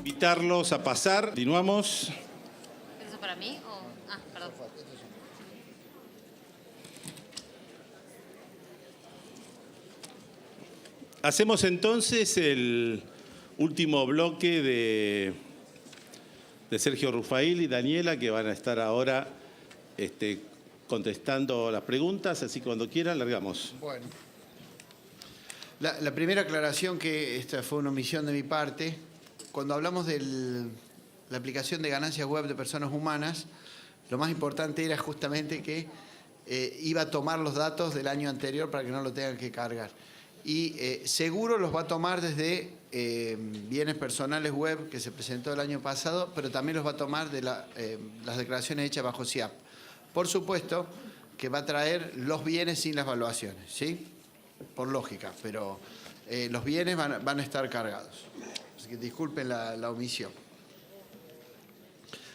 Invitarlos a pasar. Continuamos. ¿Eso para mí? Perdón. Hacemos entonces el último bloque de Sergio Rufail y Daniela, que van a estar ahora contestando las preguntas, así que cuando quieran, largamos. Bueno. La primera aclaración, que esta fue una omisión de mi parte, cuando hablamos de la aplicación de ganancias web de personas humanas, lo más importante era justamente que iba a tomar los datos del año anterior para que no lo tengan que cargar. Y seguro los va a tomar desde bienes personales web que se presentó el año pasado, pero también los va a tomar de las declaraciones hechas bajo SIAP. Por supuesto que va a traer los bienes sin las valuaciones, ¿sí? Por lógica, pero los bienes van a estar cargados. Así que disculpen la omisión.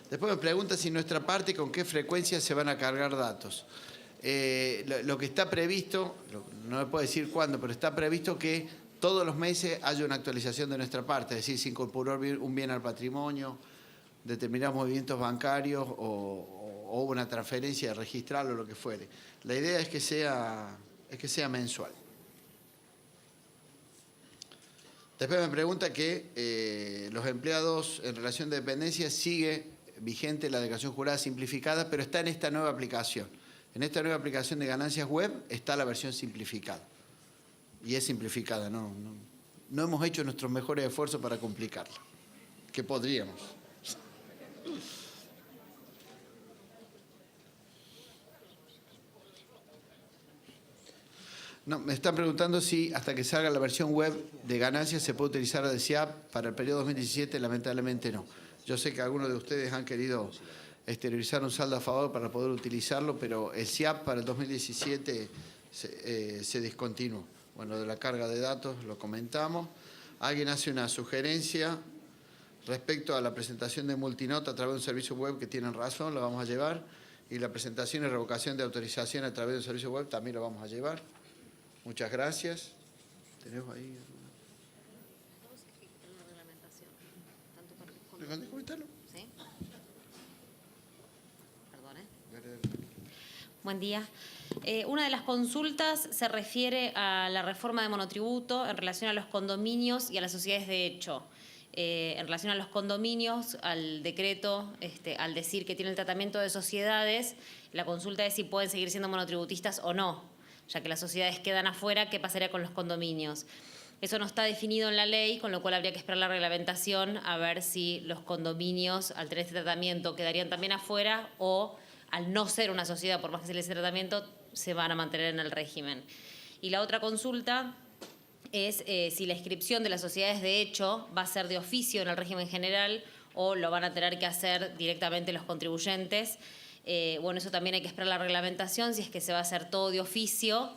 Después me pregunta si nuestra parte con qué frecuencia se van a cargar datos. Lo que está previsto, no me puedo decir cuándo, pero está previsto que todos los meses haya una actualización de nuestra parte, es decir, se incorporó un bien al patrimonio, determinados movimientos bancarios o una transferencia, registrarlo, lo que fuere. La idea es que sea mensual. Después me pregunta que los empleados en relación de dependencia sigue vigente la declaración jurada simplificada, pero está en esta nueva aplicación. En esta nueva aplicación de ganancias web está la versión simplificada. Y es simplificada, no hemos hecho nuestros mejores esfuerzos para complicarla, que podríamos. No, me están preguntando si hasta que salga la versión web de ganancias se puede utilizar la de SIAP para el periodo 2017. Lamentablemente no. Yo sé que algunos de ustedes han querido exteriorizar un saldo a favor para poder utilizarlo, pero el SIAP para el 2017 se discontinuó. Bueno, de la carga de datos lo comentamos. Alguien hace una sugerencia respecto a la presentación de multinota a través de un servicio web, que tienen razón, lo vamos a llevar. Y la presentación y revocación de autorización a través de un servicio web también lo vamos a llevar. Muchas gracias. ¿Tenemos ahí alguna? Estamos en la reglamentación. Tanto para ¿Comentarlo? ¿Sí? Perdón, Buen día. Una de las consultas se refiere a la reforma de monotributo en relación a los condominios y a las sociedades de hecho. En relación a los condominios, al decreto, al decir que tiene el tratamiento de sociedades, la consulta es si pueden seguir siendo monotributistas o no. Ya que las sociedades quedan afuera, ¿qué pasaría con los condominios? Eso no está definido en la ley, con lo cual habría que esperar la reglamentación a ver si los condominios, al tener este tratamiento, quedarían también afuera o, al no ser una sociedad, por más que se les dé tratamiento, se van a mantener en el régimen. Y la otra consulta es si la inscripción de las sociedades de hecho va a ser de oficio en el régimen general o lo van a tener que hacer directamente los contribuyentes. Bueno, eso también hay que esperar la reglamentación, si es que se va a hacer todo de oficio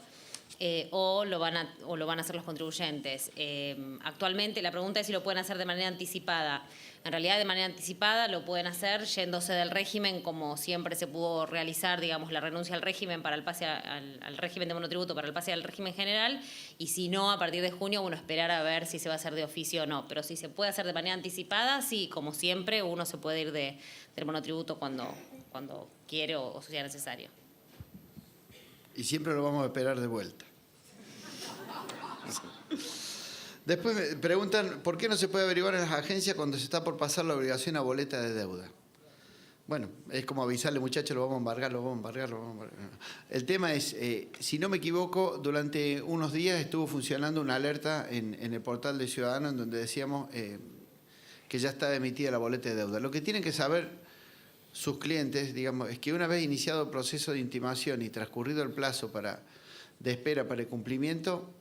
o lo van a hacer los contribuyentes. Actualmente la pregunta es si lo pueden hacer de manera anticipada. En realidad, de manera anticipada lo pueden hacer yéndose del régimen, como siempre se pudo realizar, digamos, la renuncia al régimen para el pase al régimen de monotributo para el pase al régimen general, y si no, a partir de junio, bueno, esperar a ver si se va a hacer de oficio o no. Pero si se puede hacer de manera anticipada, sí, como siempre, uno se puede ir del monotributo cuando quiere o sea necesario. Y siempre lo vamos a esperar de vuelta. Después me preguntan, ¿por qué no se puede averiguar en las agencias cuando se está por pasar la obligación a boleta de deuda? Bueno, es como avisarle, muchachos, lo vamos a embargar, lo vamos a embargar, lo vamos a embargar. El tema es, si no me equivoco, durante unos días estuvo funcionando una alerta en el portal de Ciudadanos en donde decíamos que ya estaba emitida la boleta de deuda. Lo que tienen que saber sus clientes, digamos, es que una vez iniciado el proceso de intimación y transcurrido el plazo de espera para el cumplimiento,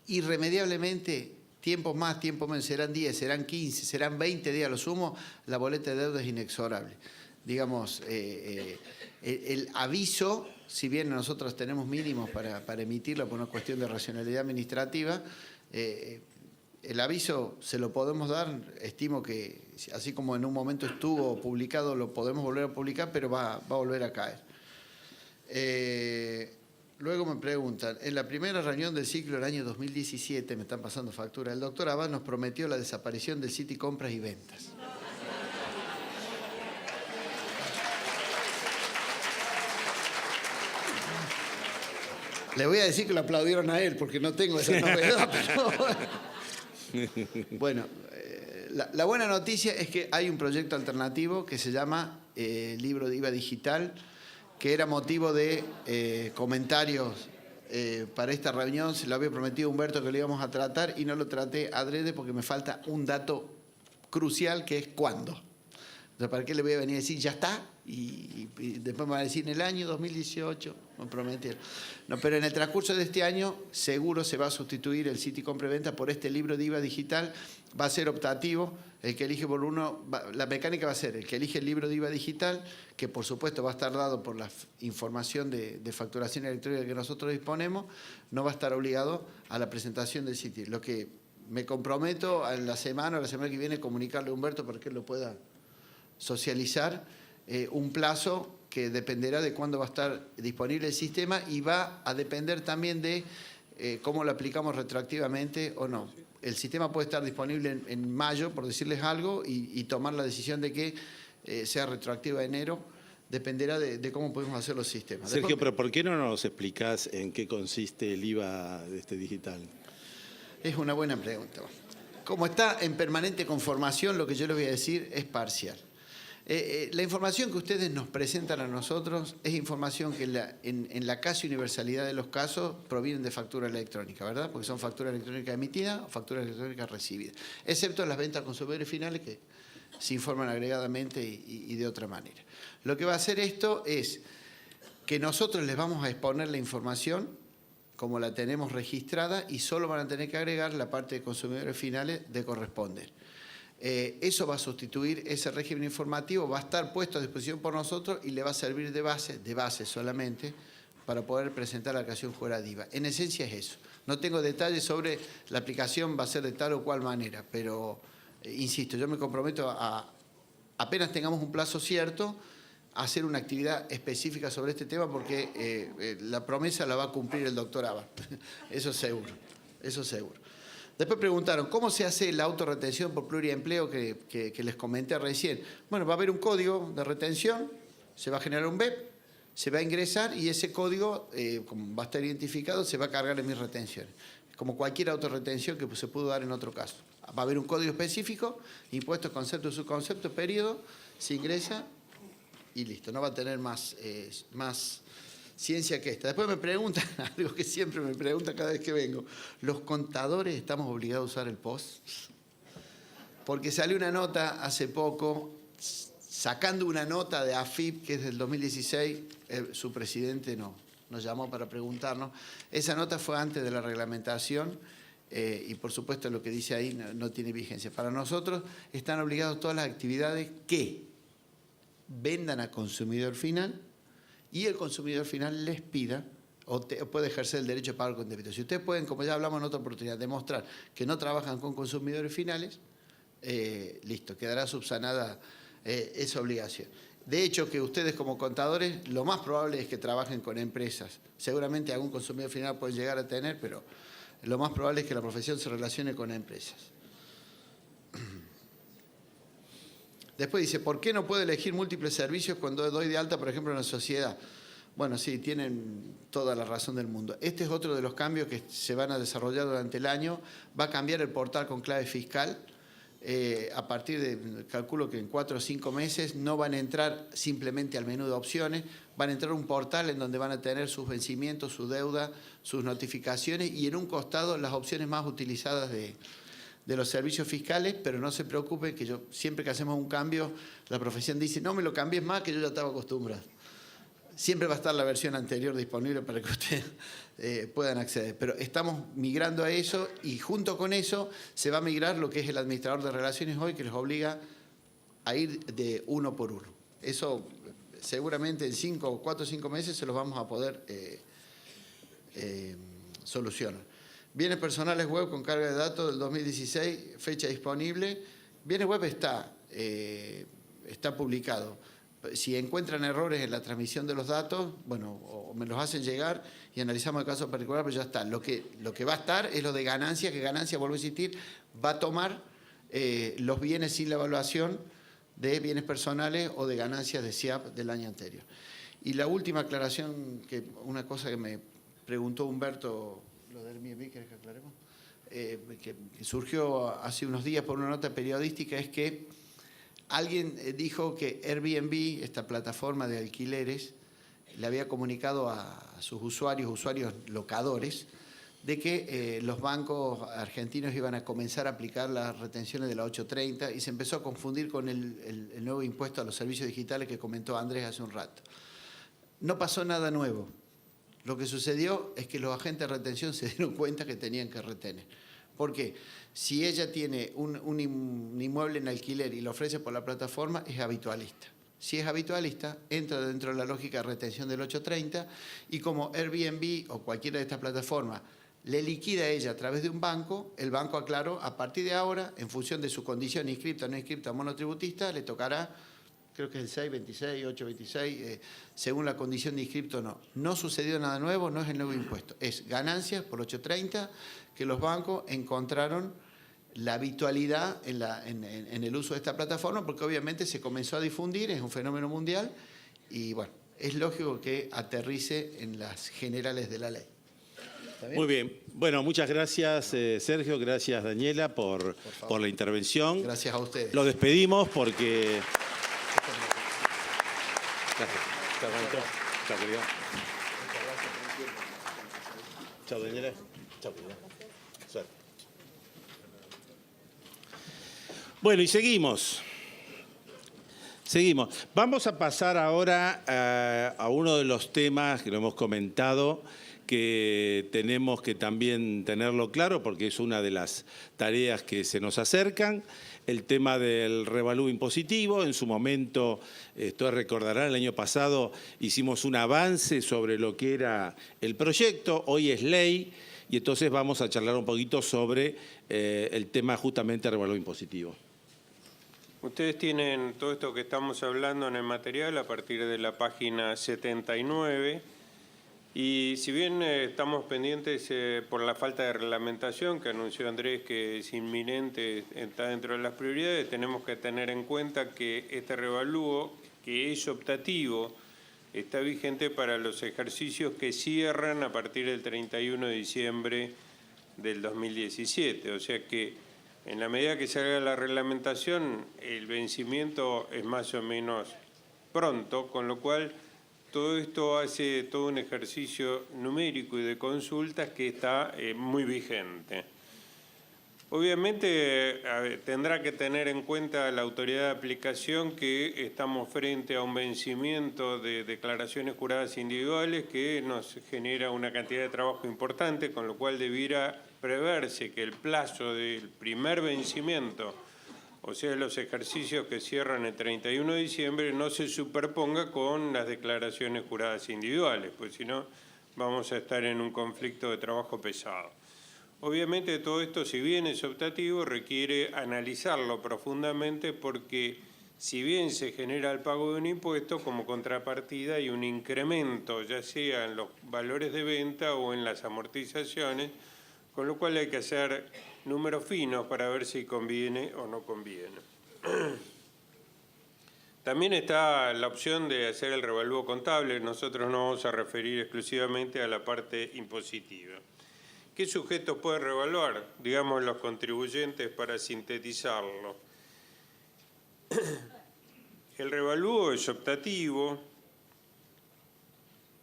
irremediablemente, tiempos más, tiempos menos, serán 10, serán 15, serán 20 días a lo sumo, la boleta de deuda es inexorable. Digamos, el aviso, si bien nosotros tenemos mínimos para emitirlo por una cuestión de racionalidad administrativa, el aviso se lo podemos dar, estimo que así como en un momento estuvo publicado, lo podemos volver a publicar, pero va a volver a caer. Luego me preguntan, en la primera reunión del ciclo del año 2017, me están pasando factura, el doctor Abad nos prometió la desaparición del City Compras y Ventas. Le voy a decir que lo aplaudieron a él, porque no tengo esa novedad, pero bueno, la buena noticia es que hay un proyecto alternativo que se llama Libro de IVA Digital, que era motivo de comentarios para esta reunión. Se lo había prometido a Humberto que lo íbamos a tratar y no lo traté adrede porque me falta un dato crucial, que es cuándo. Entonces, ¿para qué le voy a venir a decir ya está? Y después me va a decir en el año 2018, me prometieron. No, pero en el transcurso de este año seguro se va a sustituir el City Compra y Venta por este libro de IVA digital. Va a ser optativo, el que elige por uno, la mecánica va a ser el que elige el libro de IVA digital, que por supuesto va a estar dado por la información de facturación electrónica que nosotros disponemos, no va a estar obligado a la presentación del City. Lo que me comprometo a la semana que viene, comunicarle a Humberto para que él lo pueda socializar, un plazo que dependerá de cuándo va a estar disponible el sistema y va a depender también de cómo lo aplicamos retroactivamente o no. El sistema puede estar disponible en mayo, por decirles algo, y tomar la decisión de que sea retroactivo a enero, dependerá de cómo podemos hacer los sistemas. Sergio, Después, pero ¿por qué no nos explicás en qué consiste el IVA de este digital? es una buena pregunta. Como está en permanente conformación, lo que yo les voy a decir es parcial. La información que ustedes nos presentan a nosotros es información que en la casi universalidad de los casos provienen de factura electrónica, ¿verdad? Porque son facturas electrónicas emitidas o facturas electrónicas recibidas, excepto las ventas a consumidores finales que se informan agregadamente y de otra manera. Lo que va a hacer esto es que nosotros les vamos a exponer la información como la tenemos registrada y solo van a tener que agregar la parte de consumidores finales de corresponder. Eso va a sustituir ese régimen informativo, va a estar puesto a disposición por nosotros y le va a servir de base solamente, para poder presentar la declaración fuera de IVA. En esencia es eso. No tengo detalles sobre la aplicación, va a ser de tal o cual manera, pero insisto, yo me comprometo a, apenas tengamos un plazo cierto, a hacer una actividad específica sobre este tema, porque la promesa la va a cumplir el doctor Abad. Eso seguro, eso seguro. Después preguntaron, ¿cómo se hace la autorretención por pluriempleo que les comenté recién? Bueno, va a haber un código de retención, se va a generar un BEP, se va a ingresar y ese código, como va a estar identificado, se va a cargar en mis retenciones. Como cualquier autorretención que se pudo dar en otro caso. Va a haber un código específico, impuesto, concepto, subconcepto, periodo, se ingresa y listo. No va a tener más ciencia que esta. Después me preguntan, algo que siempre me preguntan cada vez que vengo, ¿los contadores estamos obligados a usar el POS? Porque salió una nota hace poco, sacando una nota de AFIP, que es del 2016, su presidente nos llamó para preguntarnos. Esa nota fue antes de la reglamentación y por supuesto lo que dice ahí no tiene vigencia. Para nosotros están obligados todas las actividades que vendan a consumidor final y el consumidor final les pida o puede ejercer el derecho de pagar con débito. Si ustedes pueden, como ya hablamos en otra oportunidad, demostrar que no trabajan con consumidores finales, listo, quedará subsanada esa obligación. De hecho, que ustedes como contadores, lo más probable es que trabajen con empresas. Seguramente algún consumidor final pueden llegar a tener, pero lo más probable es que la profesión se relacione con empresas. Después dice, ¿por qué no puedo elegir múltiples servicios cuando doy de alta, por ejemplo, en la sociedad? Bueno, sí, tienen toda la razón del mundo. Este es otro de los cambios que se van a desarrollar durante el año. Va a cambiar el portal con clave fiscal. A partir de, calculo que en 4 o 5 meses, no van a entrar simplemente al menú de opciones, van a entrar a un portal en donde van a tener sus vencimientos, su deuda, sus notificaciones y en un costado las opciones más utilizadas de los servicios fiscales, pero no se preocupen que yo siempre que hacemos un cambio, la profesión dice, no me lo cambies más que yo ya estaba acostumbrado. Siempre va a estar la versión anterior disponible para que ustedes puedan acceder. Pero estamos migrando a eso y junto con eso se va a migrar lo que es el administrador de relaciones hoy, que les obliga a ir de uno por uno. Eso seguramente en 4 o 5 meses se los vamos a poder solucionar. Bienes personales web con carga de datos del 2016, fecha disponible. Bienes web está publicado. Si encuentran errores en la transmisión de los datos, bueno, o me los hacen llegar y analizamos el caso particular, pero ya está. Lo que va a estar es lo de ganancias, que ganancias, vuelvo a insistir, va a tomar los bienes sin la evaluación de bienes personales o de ganancias de SIAP del año anterior. Y la última aclaración, una cosa que me preguntó Humberto, lo del Airbnb, ¿querés que aclaremos? Que surgió hace unos días por una nota periodística, es que alguien dijo que Airbnb, esta plataforma de alquileres, le había comunicado a sus usuarios locadores, de que los bancos argentinos iban a comenzar a aplicar las retenciones de la 830 y se empezó a confundir con el nuevo impuesto a los servicios digitales que comentó Andrés hace un rato. No pasó nada nuevo. Lo que sucedió es que los agentes de retención se dieron cuenta que tenían que retener. ¿Por qué? Si ella tiene un inmueble en alquiler y lo ofrece por la plataforma, es habitualista. Si es habitualista, entra dentro de la lógica de retención del 830 y como Airbnb o cualquiera de estas plataformas le liquida a ella a través de un banco, el banco aclaró, a partir de ahora, en función de su condición inscripta o no inscripta monotributista, le tocará, creo que es el 626, 826, según la condición de inscripto o no. No sucedió nada nuevo, no es el nuevo impuesto. Es ganancias por 830 que los bancos encontraron la habitualidad en el uso de esta plataforma, porque obviamente se comenzó a difundir, es un fenómeno mundial, y bueno, es lógico que aterrice en las generales de la ley. Muy bien. Bueno, muchas gracias, Sergio, gracias, Daniela, por la intervención. Gracias a ustedes. Lo despedimos porque... Gracias. Chao, Juanito. Chao, querido. Chao, Daniela. Chao, querida. Suerte. Bueno, y seguimos. Vamos a pasar ahora a uno de los temas que lo hemos comentado, que tenemos que también tenerlo claro porque es una de las tareas que se nos acercan, el tema del revalúo impositivo. En su momento, ustedes recordarán, el año pasado hicimos un avance sobre lo que era el proyecto, hoy es ley, y entonces vamos a charlar un poquito sobre el tema justamente del revalúo impositivo. Ustedes tienen todo esto que estamos hablando en el material a partir de la página 79 y si bien estamos pendientes por la falta de reglamentación que anunció Andrés que es inminente, está dentro de las prioridades, tenemos que tener en cuenta que este revalúo, que es optativo, está vigente para los ejercicios que cierran a partir del 31 de diciembre del 2017, o sea que en la medida que se haga la reglamentación, el vencimiento es más o menos pronto, con lo cual todo esto hace todo un ejercicio numérico y de consultas que está muy vigente. Obviamente tendrá que tener en cuenta la autoridad de aplicación que estamos frente a un vencimiento de declaraciones juradas individuales que nos genera una cantidad de trabajo importante, con lo cual debiera preverse que el plazo del primer vencimiento, o sea, los ejercicios que cierran el 31 de diciembre, no se superponga con las declaraciones juradas individuales, pues si no vamos a estar en un conflicto de trabajo pesado. Obviamente todo esto, si bien es optativo, requiere analizarlo profundamente porque si bien se genera el pago de un impuesto, como contrapartida hay un incremento, ya sea en los valores de venta o en las amortizaciones, con lo cual hay que hacer números finos para ver si conviene o no conviene. También está la opción de hacer el revalúo contable. Nosotros nos vamos a referir exclusivamente a la parte impositiva. ¿Qué sujetos puede revaluar? Digamos los contribuyentes para sintetizarlo. El revalúo es optativo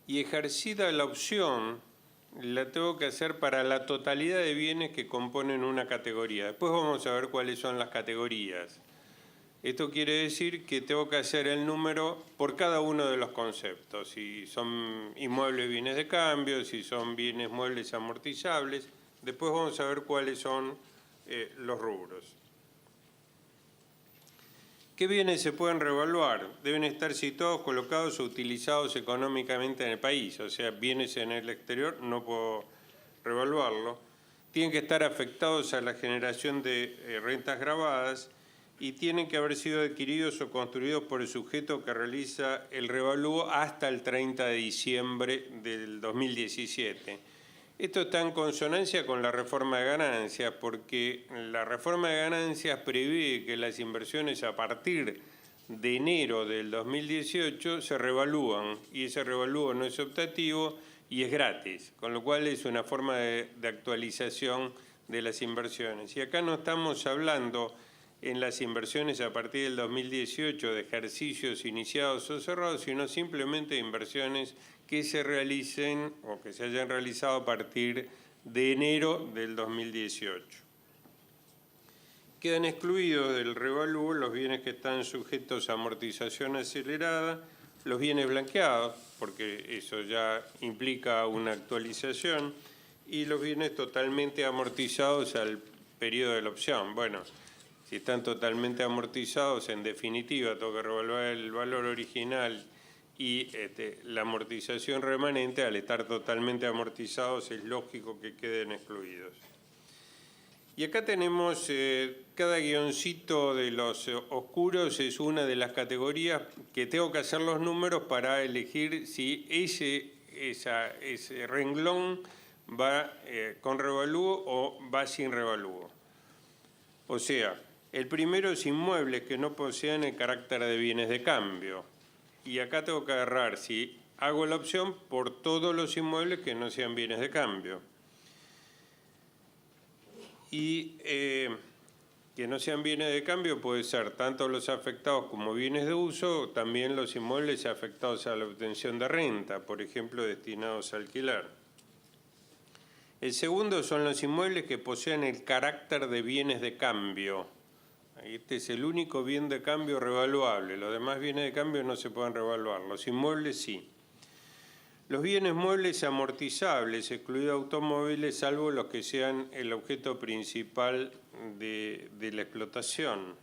y ejercida la opción la tengo que hacer para la totalidad de bienes que componen una categoría. Después vamos a ver cuáles son las categorías. Esto quiere decir que tengo que hacer el número por cada uno de los conceptos. Si son inmuebles, bienes de cambio, si son bienes muebles amortizables. Después vamos a ver cuáles son los rubros. ¿Qué bienes se pueden revaluar? Deben estar situados, colocados o utilizados económicamente en el país. O sea, bienes en el exterior no puedo revaluarlo. Tienen que estar afectados a la generación de rentas gravadas y tienen que haber sido adquiridos o construidos por el sujeto que realiza el revalúo hasta el 30 de diciembre del 2017. Esto está en consonancia con la reforma de ganancias, porque la reforma de ganancias prevé que las inversiones a partir de enero del 2018 se revalúan, y ese revalúo no es optativo y es gratis, con lo cual es una forma de actualización de las inversiones. Y acá no estamos hablando en las inversiones a partir del 2018 de ejercicios iniciados o cerrados, sino simplemente de inversiones que se realicen o que se hayan realizado a partir de enero del 2018. Quedan excluidos del revalúo los bienes que están sujetos a amortización acelerada, los bienes blanqueados, porque eso ya implica una actualización, y los bienes totalmente amortizados al periodo de la opción. Bueno, si están totalmente amortizados, en definitiva, tengo que revaluar el valor original y la amortización remanente, al estar totalmente amortizados, es lógico que queden excluidos. Y acá tenemos, cada guioncito de los oscuros es una de las categorías que tengo que hacer los números para elegir si ese renglón va con revalúo o va sin revalúo. O sea, el primero es inmuebles que no posean el carácter de bienes de cambio. Y acá tengo que agarrar si hago la opción por todos los inmuebles que no sean bienes de cambio. Y que no sean bienes de cambio puede ser tanto los afectados como bienes de uso, también los inmuebles afectados a la obtención de renta, por ejemplo, destinados a alquilar. El segundo son los inmuebles que poseen el carácter de bienes de cambio. Este es el único bien de cambio revaluable. Los demás bienes de cambio no se pueden revaluar. Los inmuebles sí. Los bienes muebles amortizables, excluidos automóviles, salvo los que sean el objeto principal de la explotación.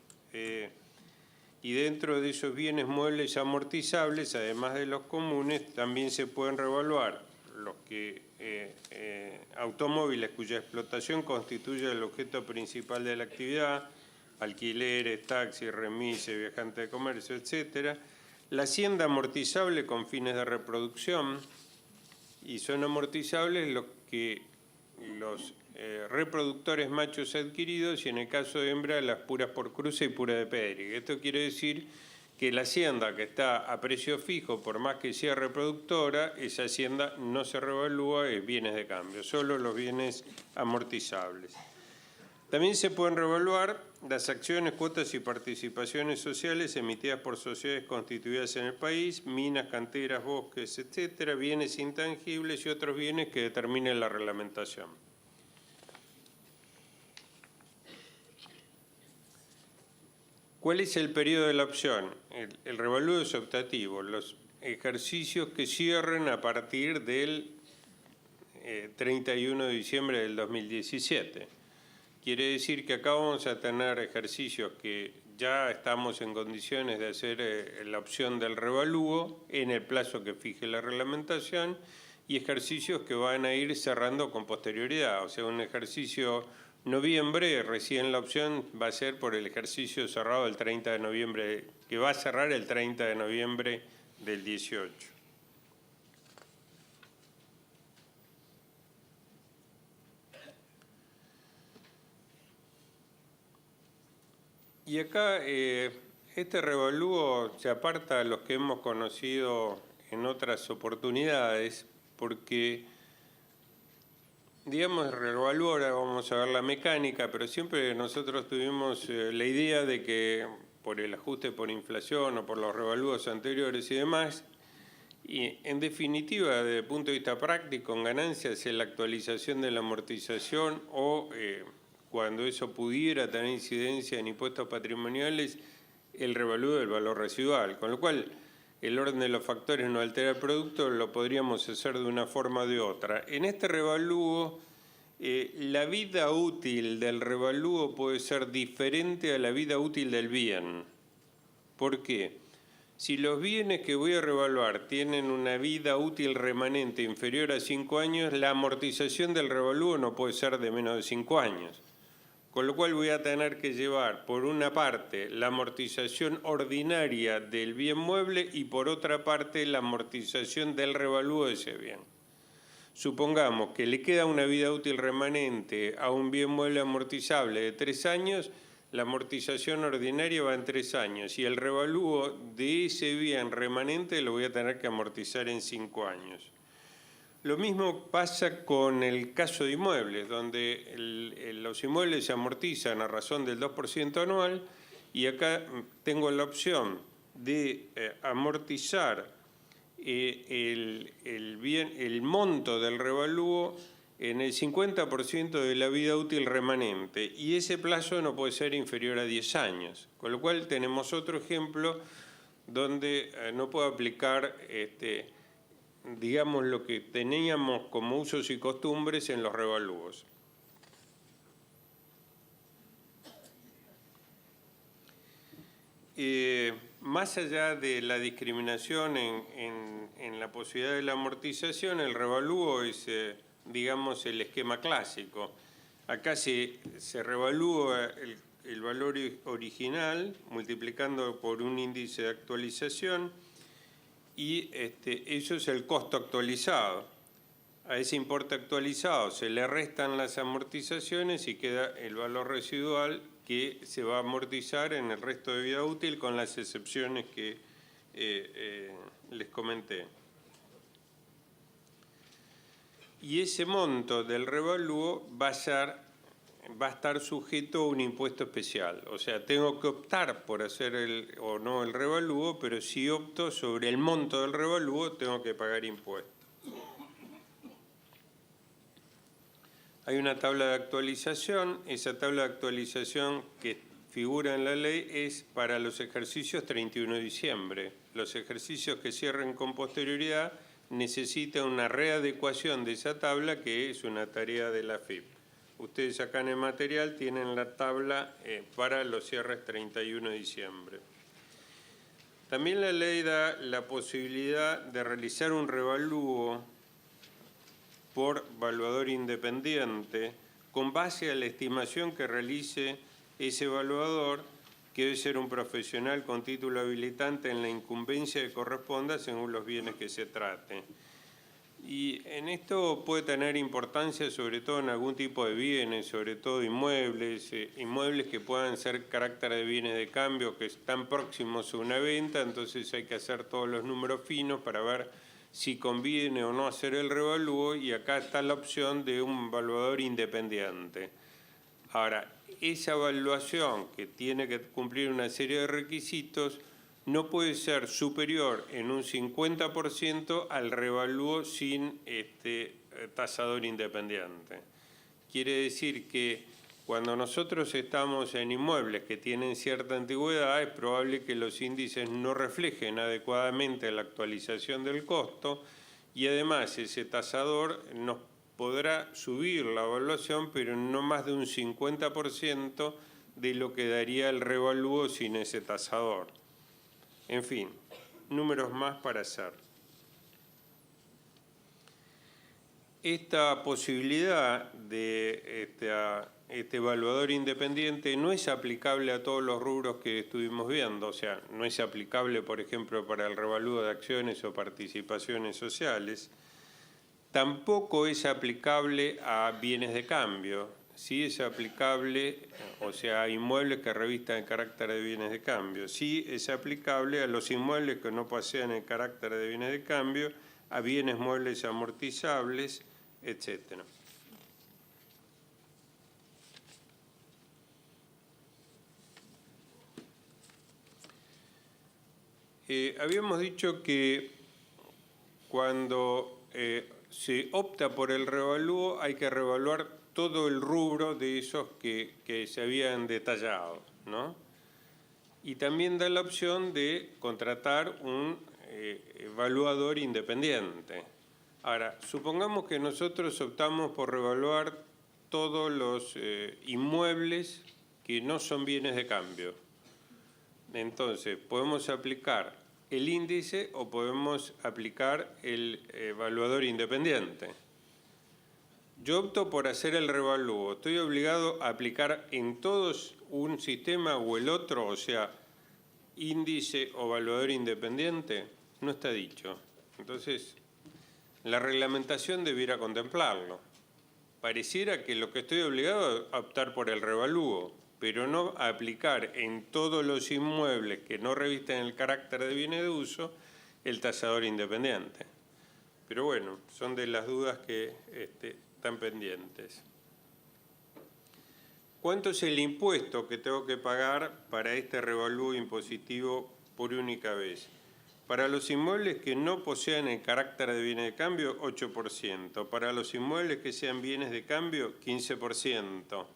Y dentro de esos bienes muebles amortizables, además de los comunes, también se pueden revaluar los automóviles cuya explotación constituye el objeto principal de la actividad, alquileres, taxis, remises, viajantes de comercio, etc. La hacienda amortizable con fines de reproducción, y son amortizables los reproductores machos adquiridos, y en el caso de hembra las puras por cruce y pura de Pedri. Esto quiere decir que la hacienda que está a precio fijo, por más que sea reproductora, esa hacienda no se revalúa, es bienes de cambio, solo los bienes amortizables. También se pueden revaluar las acciones, cuotas y participaciones sociales emitidas por sociedades constituidas en el país, minas, canteras, bosques, etcétera, bienes intangibles y otros bienes que determine la reglamentación. ¿Cuál es el periodo de la opción? El revalúo es optativo. Los ejercicios que cierren a partir del 31 de diciembre del 2017. Quiere decir que acá vamos a tener ejercicios que ya estamos en condiciones de hacer la opción del revalúo en el plazo que fije la reglamentación, y ejercicios que van a ir cerrando con posterioridad. O sea, un ejercicio noviembre, recién la opción va a ser por el ejercicio cerrado el 30 de noviembre, que va a cerrar el 30 de noviembre del 18. Y acá este revalúo se aparta de los que hemos conocido en otras oportunidades, porque, digamos, revalúo, ahora vamos a ver la mecánica, pero siempre nosotros tuvimos la idea de que por el ajuste por inflación o por los revalúos anteriores y demás, y en definitiva, desde el punto de vista práctico, en ganancias es la actualización de la amortización o cuando eso pudiera tener incidencia en impuestos patrimoniales, el revalúo del valor residual. Con lo cual, el orden de los factores no altera el producto, lo podríamos hacer de una forma o de otra. En este revalúo, la vida útil del revalúo puede ser diferente a la vida útil del bien. ¿Por qué? Si los bienes que voy a revaluar tienen una vida útil remanente inferior a 5 años, la amortización del revalúo no puede ser de menos de 5 años. con lo cual voy a tener que llevar, por una parte, la amortización ordinaria del bien mueble y, por otra parte, la amortización del revalúo de ese bien. Supongamos que le queda una vida útil remanente a un bien mueble amortizable de 3 años, la amortización ordinaria va en 3 años y el revalúo de ese bien remanente lo voy a tener que amortizar en 5 años. Lo mismo pasa con el caso de inmuebles, donde los inmuebles se amortizan a razón del 2% anual y acá tengo la opción de amortizar el monto del revalúo en el 50% de la vida útil remanente y ese plazo no puede ser inferior a 10 años. Con lo cual tenemos otro ejemplo donde no puedo aplicar digamos, lo que teníamos como usos y costumbres en los revalúos. Más allá de la discriminación en la posibilidad de la amortización, el revalúo es, digamos, el esquema clásico. Acá se revalúa el valor original multiplicando por un índice de actualización y eso es el costo actualizado. A ese importe actualizado se le restan las amortizaciones y queda el valor residual que se va a amortizar en el resto de vida útil con las excepciones que les comenté. Y ese monto del revalúo va a estar sujeto a un impuesto especial. O sea, tengo que optar por hacer o no el revalúo, pero si opto sobre el monto del revalúo, tengo que pagar impuestos. Hay una tabla de actualización. Esa tabla de actualización que figura en la ley es para los ejercicios 31 de diciembre. Los ejercicios que cierren con posterioridad necesitan una readecuación de esa tabla, que es una tarea de la AFIP. Ustedes acá en el material tienen la tabla para los cierres 31 de diciembre. También la ley da la posibilidad de realizar un revalúo por evaluador independiente con base a la estimación que realice ese evaluador, que debe ser un profesional con título habilitante en la incumbencia que corresponda según los bienes que se traten. Y en esto puede tener importancia sobre todo en algún tipo de bienes, sobre todo inmuebles, inmuebles que puedan ser carácter de bienes de cambio, que están próximos a una venta, entonces hay que hacer todos los números finos para ver si conviene o no hacer el revalúo, y acá está la opción de un evaluador independiente. Ahora, esa evaluación, que tiene que cumplir una serie de requisitos, no puede ser superior en un 50% al revalúo sin tasador independiente. Quiere decir que cuando nosotros estamos en inmuebles que tienen cierta antigüedad, es probable que los índices no reflejen adecuadamente la actualización del costo y además ese tasador nos podrá subir la evaluación, pero no más de un 50% de lo que daría el revalúo sin ese tasador. En fin, números más para hacer. Esta posibilidad de este evaluador independiente no es aplicable a todos los rubros que estuvimos viendo, o sea, no es aplicable, por ejemplo, para el revalúo de acciones o participaciones sociales, tampoco es aplicable a bienes de cambio, sí es aplicable, o sea, a inmuebles que revistan el carácter de bienes de cambio, sí es aplicable a los inmuebles que no pasean el carácter de bienes de cambio, a bienes muebles amortizables, etc. Habíamos dicho que cuando se opta por el revalúo hay que revaluar todo el rubro de esos que se habían detallado, ¿no? Y también da la opción de contratar un evaluador independiente. Ahora, supongamos que nosotros optamos por revaluar todos los inmuebles que no son bienes de cambio. Entonces, podemos aplicar el índice o podemos aplicar el evaluador independiente. Yo opto por hacer el revalúo. ¿Estoy obligado a aplicar en todos un sistema o el otro? O sea, índice o evaluador independiente. No está dicho. Entonces, la reglamentación debiera contemplarlo. Pareciera que lo que estoy obligado es a optar por el revalúo, pero no a aplicar en todos los inmuebles que no revisten el carácter de bienes de uso el tasador independiente. Pero bueno, son de las dudas que están pendientes. ¿Cuánto es el impuesto que tengo que pagar para este revalúo impositivo por única vez? Para los inmuebles que no posean el carácter de bienes de cambio, 8%. Para los inmuebles que sean bienes de cambio, 15%.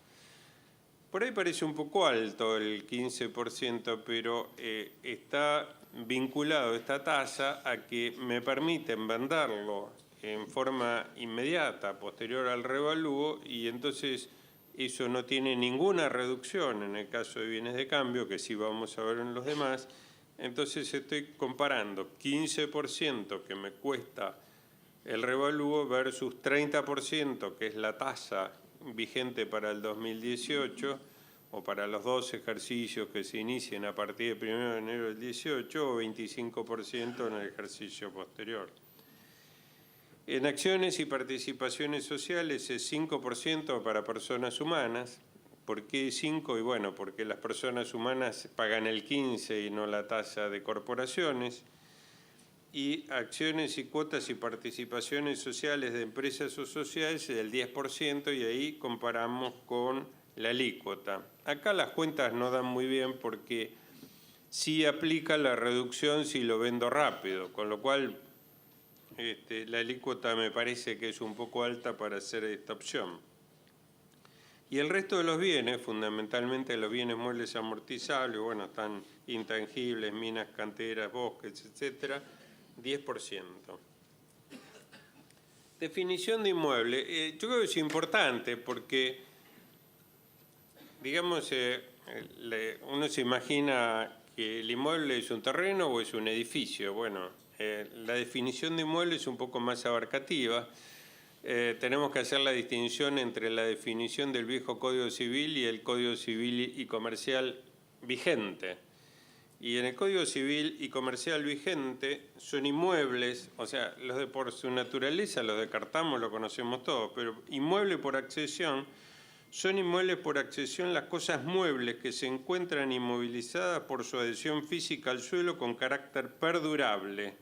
Por ahí parece un poco alto el 15%, pero está vinculado esta tasa a que me permiten venderlo en forma inmediata, posterior al revalúo, y entonces eso no tiene ninguna reducción en el caso de bienes de cambio, que sí vamos a ver en los demás. Entonces estoy comparando 15% que me cuesta el revalúo versus 30%, que es la tasa vigente para el 2018, o para los 2 ejercicios que se inician a partir del 1 de enero del 18, o 25% en el ejercicio posterior. En acciones y participaciones sociales es 5% para personas humanas. ¿Por qué 5? Y bueno, porque las personas humanas pagan el 15% y no la tasa de corporaciones. Y acciones y cuotas y participaciones sociales de empresas o sociedades del 10%, y ahí comparamos con la alícuota. Acá las cuentas no dan muy bien porque sí aplica la reducción si lo vendo rápido, con lo cual la alícuota me parece que es un poco alta para hacer esta opción. Y el resto de los bienes, fundamentalmente los bienes muebles amortizables, bueno, están intangibles, minas, canteras, bosques, etcétera, 10%. Definición de inmueble. Yo creo que es importante porque, digamos, uno se imagina que el inmueble es un terreno o es un edificio. Bueno, la definición de inmueble es un poco más abarcativa. Tenemos que hacer la distinción entre la definición del viejo Código Civil y el Código Civil y Comercial vigente. Y en el Código Civil y Comercial vigente son inmuebles, o sea, los de por su naturaleza los descartamos, lo conocemos todos, pero inmueble por accesión son inmuebles por accesión las cosas muebles que se encuentran inmovilizadas por su adhesión física al suelo con carácter perdurable.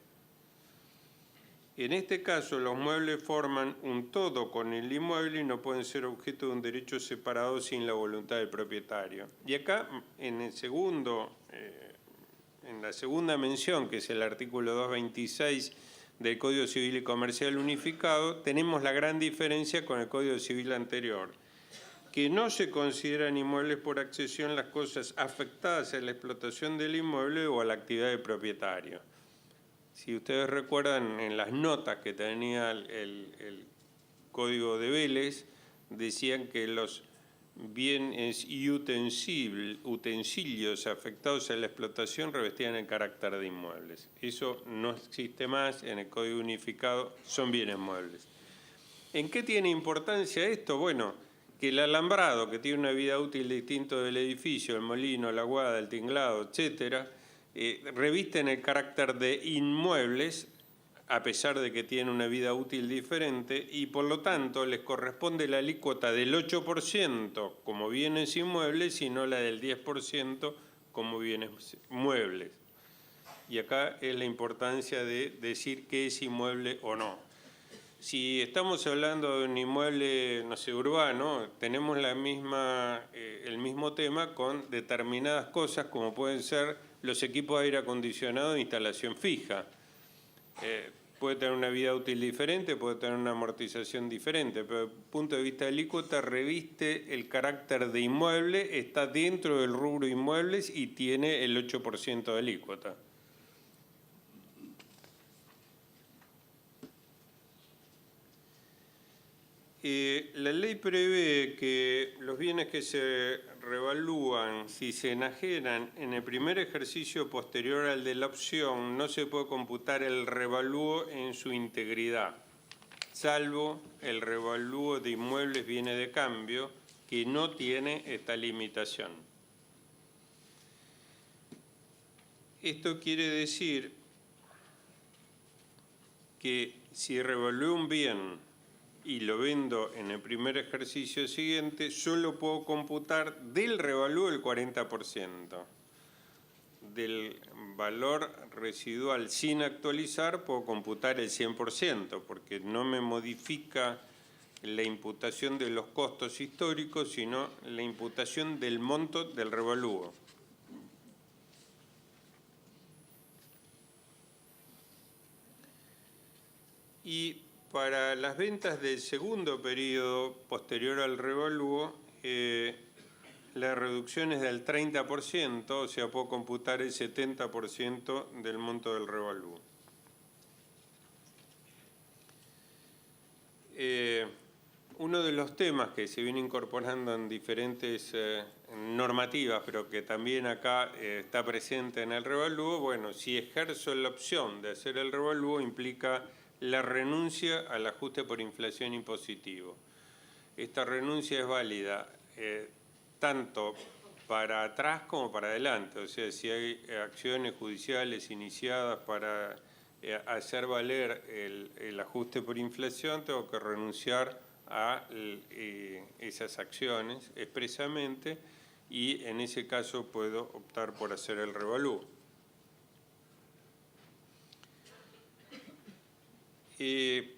En este caso, los muebles forman un todo con el inmueble y no pueden ser objeto de un derecho separado sin la voluntad del propietario. Y acá, en la segunda mención, que es el artículo 226 del Código Civil y Comercial unificado, tenemos la gran diferencia con el Código Civil anterior, que no se consideran inmuebles por accesión las cosas afectadas a la explotación del inmueble o a la actividad del propietario. Si ustedes recuerdan, en las notas que tenía el Código de Vélez, decían que los bienes y utensilios afectados a la explotación revestían el carácter de inmuebles. Eso no existe más en el Código Unificado, son bienes muebles. ¿En qué tiene importancia esto? Bueno, que el alambrado, que tiene una vida útil distinto del edificio, el molino, la aguada, el tinglado, etcétera, revisten el carácter de inmuebles, a pesar de que tienen una vida útil diferente, y por lo tanto les corresponde la alícuota del 8% como bienes inmuebles y no la del 10% como bienes muebles. Y acá es la importancia de decir qué es inmueble o no. Si estamos hablando de un inmueble, no sé, urbano, tenemos el mismo tema con determinadas cosas como pueden ser los equipos de aire acondicionado de instalación fija. Puede tener una vida útil diferente, puede tener una amortización diferente, pero desde el punto de vista de alícuota reviste el carácter de inmueble, está dentro del rubro inmuebles y tiene el 8% de alícuota. La ley prevé que los bienes que se revalúan, si se enajenan en el primer ejercicio posterior al de la opción, no se puede computar el revalúo en su integridad. salvo el revalúo de inmuebles bienes de cambio, que no tiene esta limitación. Esto quiere decir que si revalúo un bien y lo vendo en el primer ejercicio siguiente, solo puedo computar del revalúo el 40%. Del valor residual sin actualizar puedo computar el 100%, porque no me modifica la imputación de los costos históricos, sino la imputación del monto del revalúo. Y para las ventas del segundo periodo posterior al revalúo, la reducción es del 30%, o sea, puedo computar el 70% del monto del revalúo. Uno de los temas que se viene incorporando en diferentes normativas, pero que también acá está presente en el revalúo, bueno, si ejerzo la opción de hacer el revalúo, implica la renuncia al ajuste por inflación impositivo. Esta renuncia es válida tanto para atrás como para adelante, o sea, si hay acciones judiciales iniciadas para hacer valer el ajuste por inflación, tengo que renunciar a esas acciones expresamente y en ese caso puedo optar por hacer el revalúo. El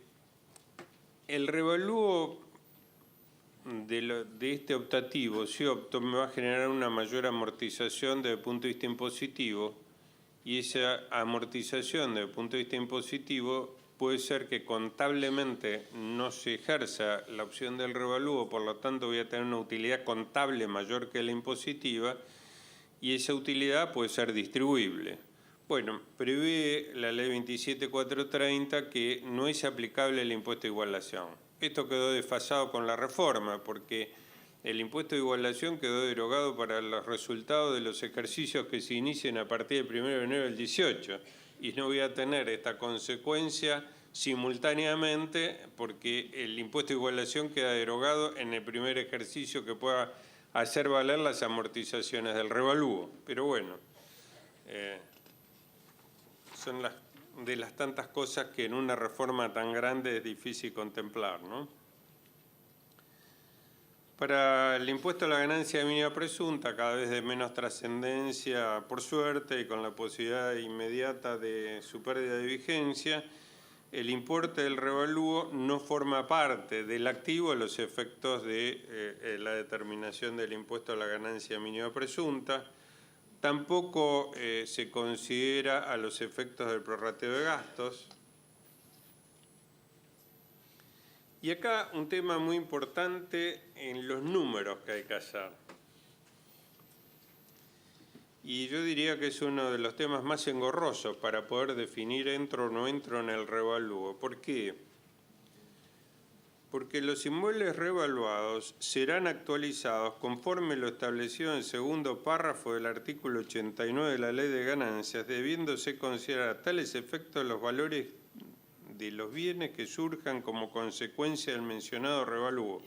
revalúo de este optativo, si opto, me va a generar una mayor amortización desde el punto de vista impositivo, y esa amortización desde el punto de vista impositivo puede ser que contablemente no se ejerza la opción del revalúo, por lo tanto voy a tener una utilidad contable mayor que la impositiva, y esa utilidad puede ser distribuible. Bueno, prevé la ley 27.430 que no es aplicable el impuesto de igualación. Esto quedó desfasado con la reforma, porque el impuesto de igualación quedó derogado para los resultados de los ejercicios que se inicien a partir del 1 de enero del 18. Y no voy a tener esta consecuencia simultáneamente, porque el impuesto de igualación queda derogado en el primer ejercicio que pueda hacer valer las amortizaciones del revalúo. Pero bueno, son de las tantas cosas que en una reforma tan grande es difícil contemplar, ¿no? Para el impuesto a la ganancia mínima presunta, cada vez de menos trascendencia, por suerte, y con la posibilidad inmediata de su pérdida de vigencia, el importe del revalúo no forma parte del activo a los efectos de la determinación del impuesto a la ganancia mínima presunta. Tampoco se considera a los efectos del prorrateo de gastos. Y acá un tema muy importante en los números que hay que hacer. Y yo diría que es uno de los temas más engorrosos para poder definir entro o no entro en el revalúo. ¿Por qué? Porque los inmuebles revaluados serán actualizados conforme lo establecido en el segundo párrafo del artículo 89 de la Ley de Ganancias, debiéndose considerar tales efectos los valores de los bienes que surjan como consecuencia del mencionado revalúo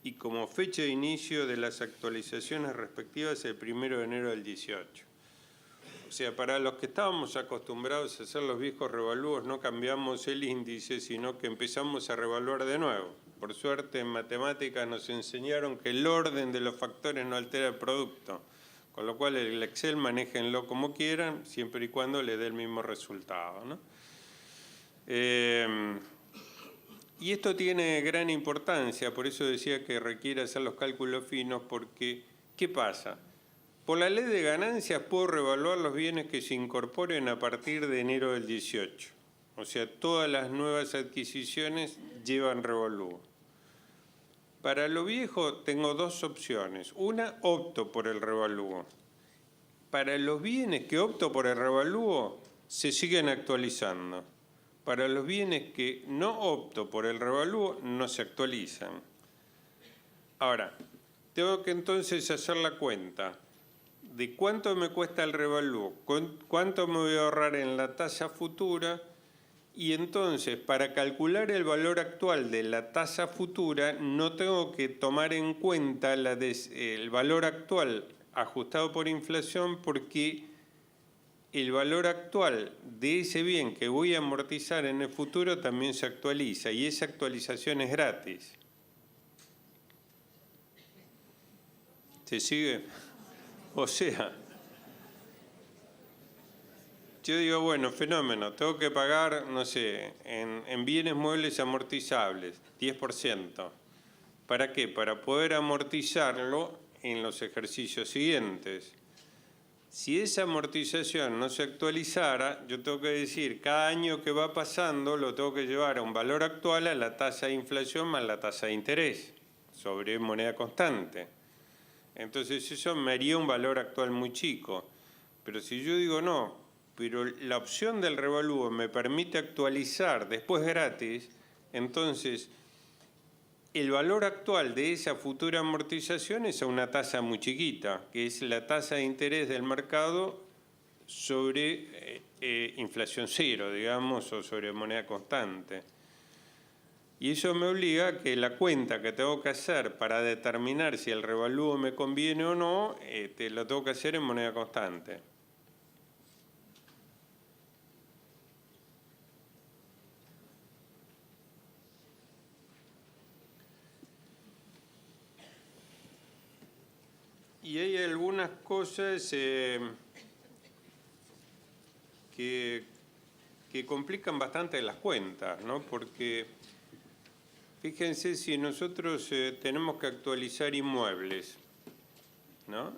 y como fecha de inicio de las actualizaciones respectivas el 1 de enero del 18. O sea, para los que estábamos acostumbrados a hacer los viejos revalúos, no cambiamos el índice, sino que empezamos a revaluar de nuevo. Por suerte, en matemáticas nos enseñaron que el orden de los factores no altera el producto, con lo cual el Excel manéjenlo como quieran, siempre y cuando le dé el mismo resultado, ¿no? Y esto tiene gran importancia, por eso decía que requiere hacer los cálculos finos, porque ¿qué pasa? Por la ley de ganancias puedo revaluar los bienes que se incorporen a partir de enero del 18. O sea, todas las nuevas adquisiciones llevan revalúo. Para lo viejo tengo dos opciones. Una, opto por el revalúo. Para los bienes que opto por el revalúo, se siguen actualizando. Para los bienes que no opto por el revalúo, no se actualizan. Ahora, tengo que entonces hacer la cuenta de cuánto me cuesta el revalúo, cuánto me voy a ahorrar en la tasa futura Y entonces, para calcular el valor actual de la tasa futura, no tengo que tomar en cuenta el valor actual ajustado por inflación, porque el valor actual de ese bien que voy a amortizar en el futuro también se actualiza, y esa actualización es gratis. ¿Se sigue? O sea, yo digo, bueno, fenómeno, tengo que pagar, no sé, en bienes muebles amortizables, 10%. ¿Para qué? Para poder amortizarlo en los ejercicios siguientes. Si esa amortización no se actualizara, yo tengo que decir, cada año que va pasando lo tengo que llevar a un valor actual, a la tasa de inflación más la tasa de interés sobre moneda constante. Entonces eso me haría un valor actual muy chico. Pero si yo digo no, pero la opción del revalúo me permite actualizar después gratis, entonces el valor actual de esa futura amortización es a una tasa muy chiquita, que es la tasa de interés del mercado sobre inflación cero, digamos, o sobre moneda constante. Y eso me obliga a que la cuenta que tengo que hacer para determinar si el revalúo me conviene o no, lo tengo que hacer en moneda constante. Y hay algunas cosas que complican bastante las cuentas, ¿no? Porque fíjense, si nosotros tenemos que actualizar inmuebles, ¿no?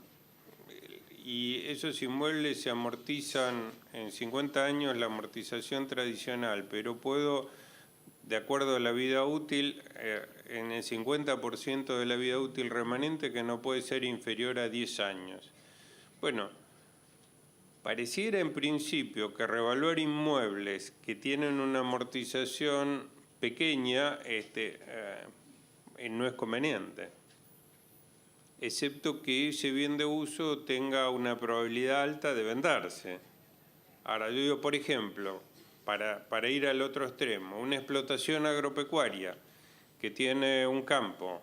Y esos inmuebles se amortizan en 50 años, la amortización tradicional, pero puedo, de acuerdo a la vida útil, en el 50% de la vida útil remanente, que no puede ser inferior a 10 años. Bueno, pareciera en principio que revaluar inmuebles que tienen una amortización pequeña no es conveniente, excepto que ese bien de uso tenga una probabilidad alta de venderse. Ahora, yo digo, por ejemplo, para ir al otro extremo, una explotación agropecuaria que tiene un campo,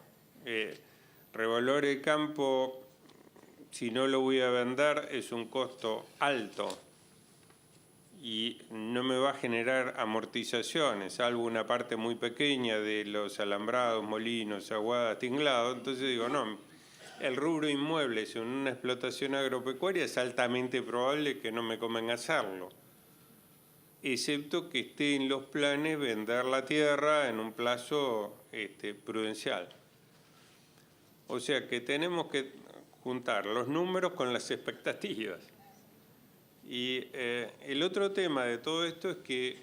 revaluar el campo, si no lo voy a vender, es un costo alto y no me va a generar amortizaciones, salvo una parte muy pequeña de los alambrados, molinos, aguadas, tinglados. Entonces digo, no, el rubro inmuebles en una explotación agropecuaria es altamente probable que no me convenga hacerlo, excepto que esté en los planes vender la tierra en un plazo prudencial. O sea que tenemos que juntar los números con las expectativas. Y el otro tema de todo esto es que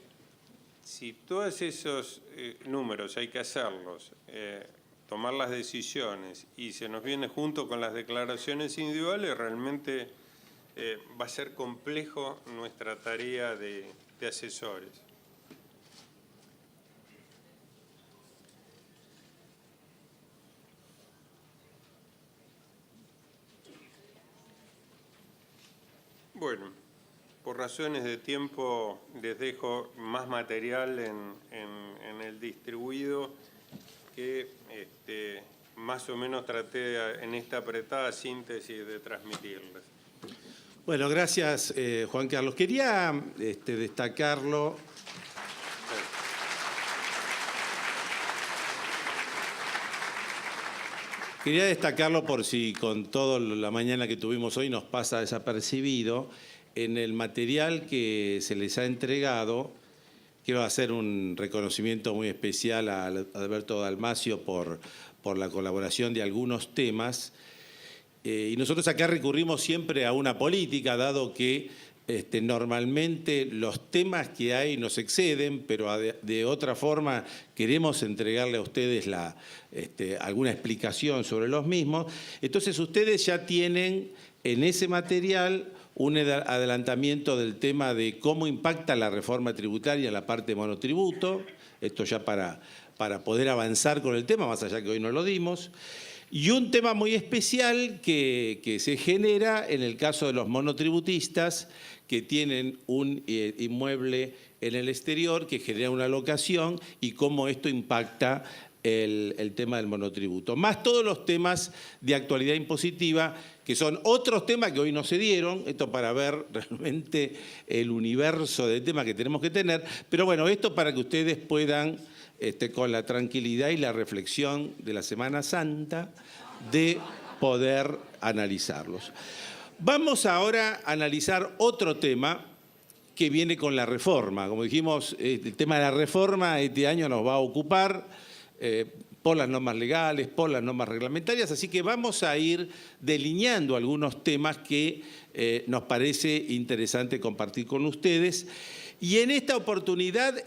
si todos esos números hay que hacerlos, tomar las decisiones, y se nos viene junto con las declaraciones individuales, realmente va a ser complejo nuestra tarea de asesores. Bueno, por razones de tiempo les dejo más material en el distribuido que más o menos traté en esta apretada síntesis de transmitirles. Bueno, gracias, Juan Carlos. Quería destacarlo. Quería destacarlo por si con toda la mañana que tuvimos hoy nos pasa desapercibido. En el material que se les ha entregado, quiero hacer un reconocimiento muy especial a Alberto Dalmacio por la colaboración de algunos temas. Y nosotros acá recurrimos siempre a una política, dado que normalmente los temas que hay nos exceden, pero de otra forma queremos entregarle a ustedes alguna explicación sobre los mismos. Entonces ustedes ya tienen en ese material un adelantamiento del tema de cómo impacta la reforma tributaria en la parte de monotributo, esto ya para poder avanzar con el tema, más allá que hoy no lo dimos. Y un tema muy especial que se genera en el caso de los monotributistas que tienen un inmueble en el exterior que genera una locación y cómo esto impacta el tema del monotributo. Más todos los temas de actualidad impositiva, que son otros temas que hoy no se dieron, esto para ver realmente el universo de temas que tenemos que tener, pero bueno, esto para que ustedes puedan, con la tranquilidad y la reflexión de la Semana Santa, de poder analizarlos. Vamos ahora a analizar otro tema que viene con la reforma. Como dijimos, el tema de la reforma este año nos va a ocupar por las normas legales, por las normas reglamentarias, así que vamos a ir delineando algunos temas que nos parece interesante compartir con ustedes. Y en esta oportunidad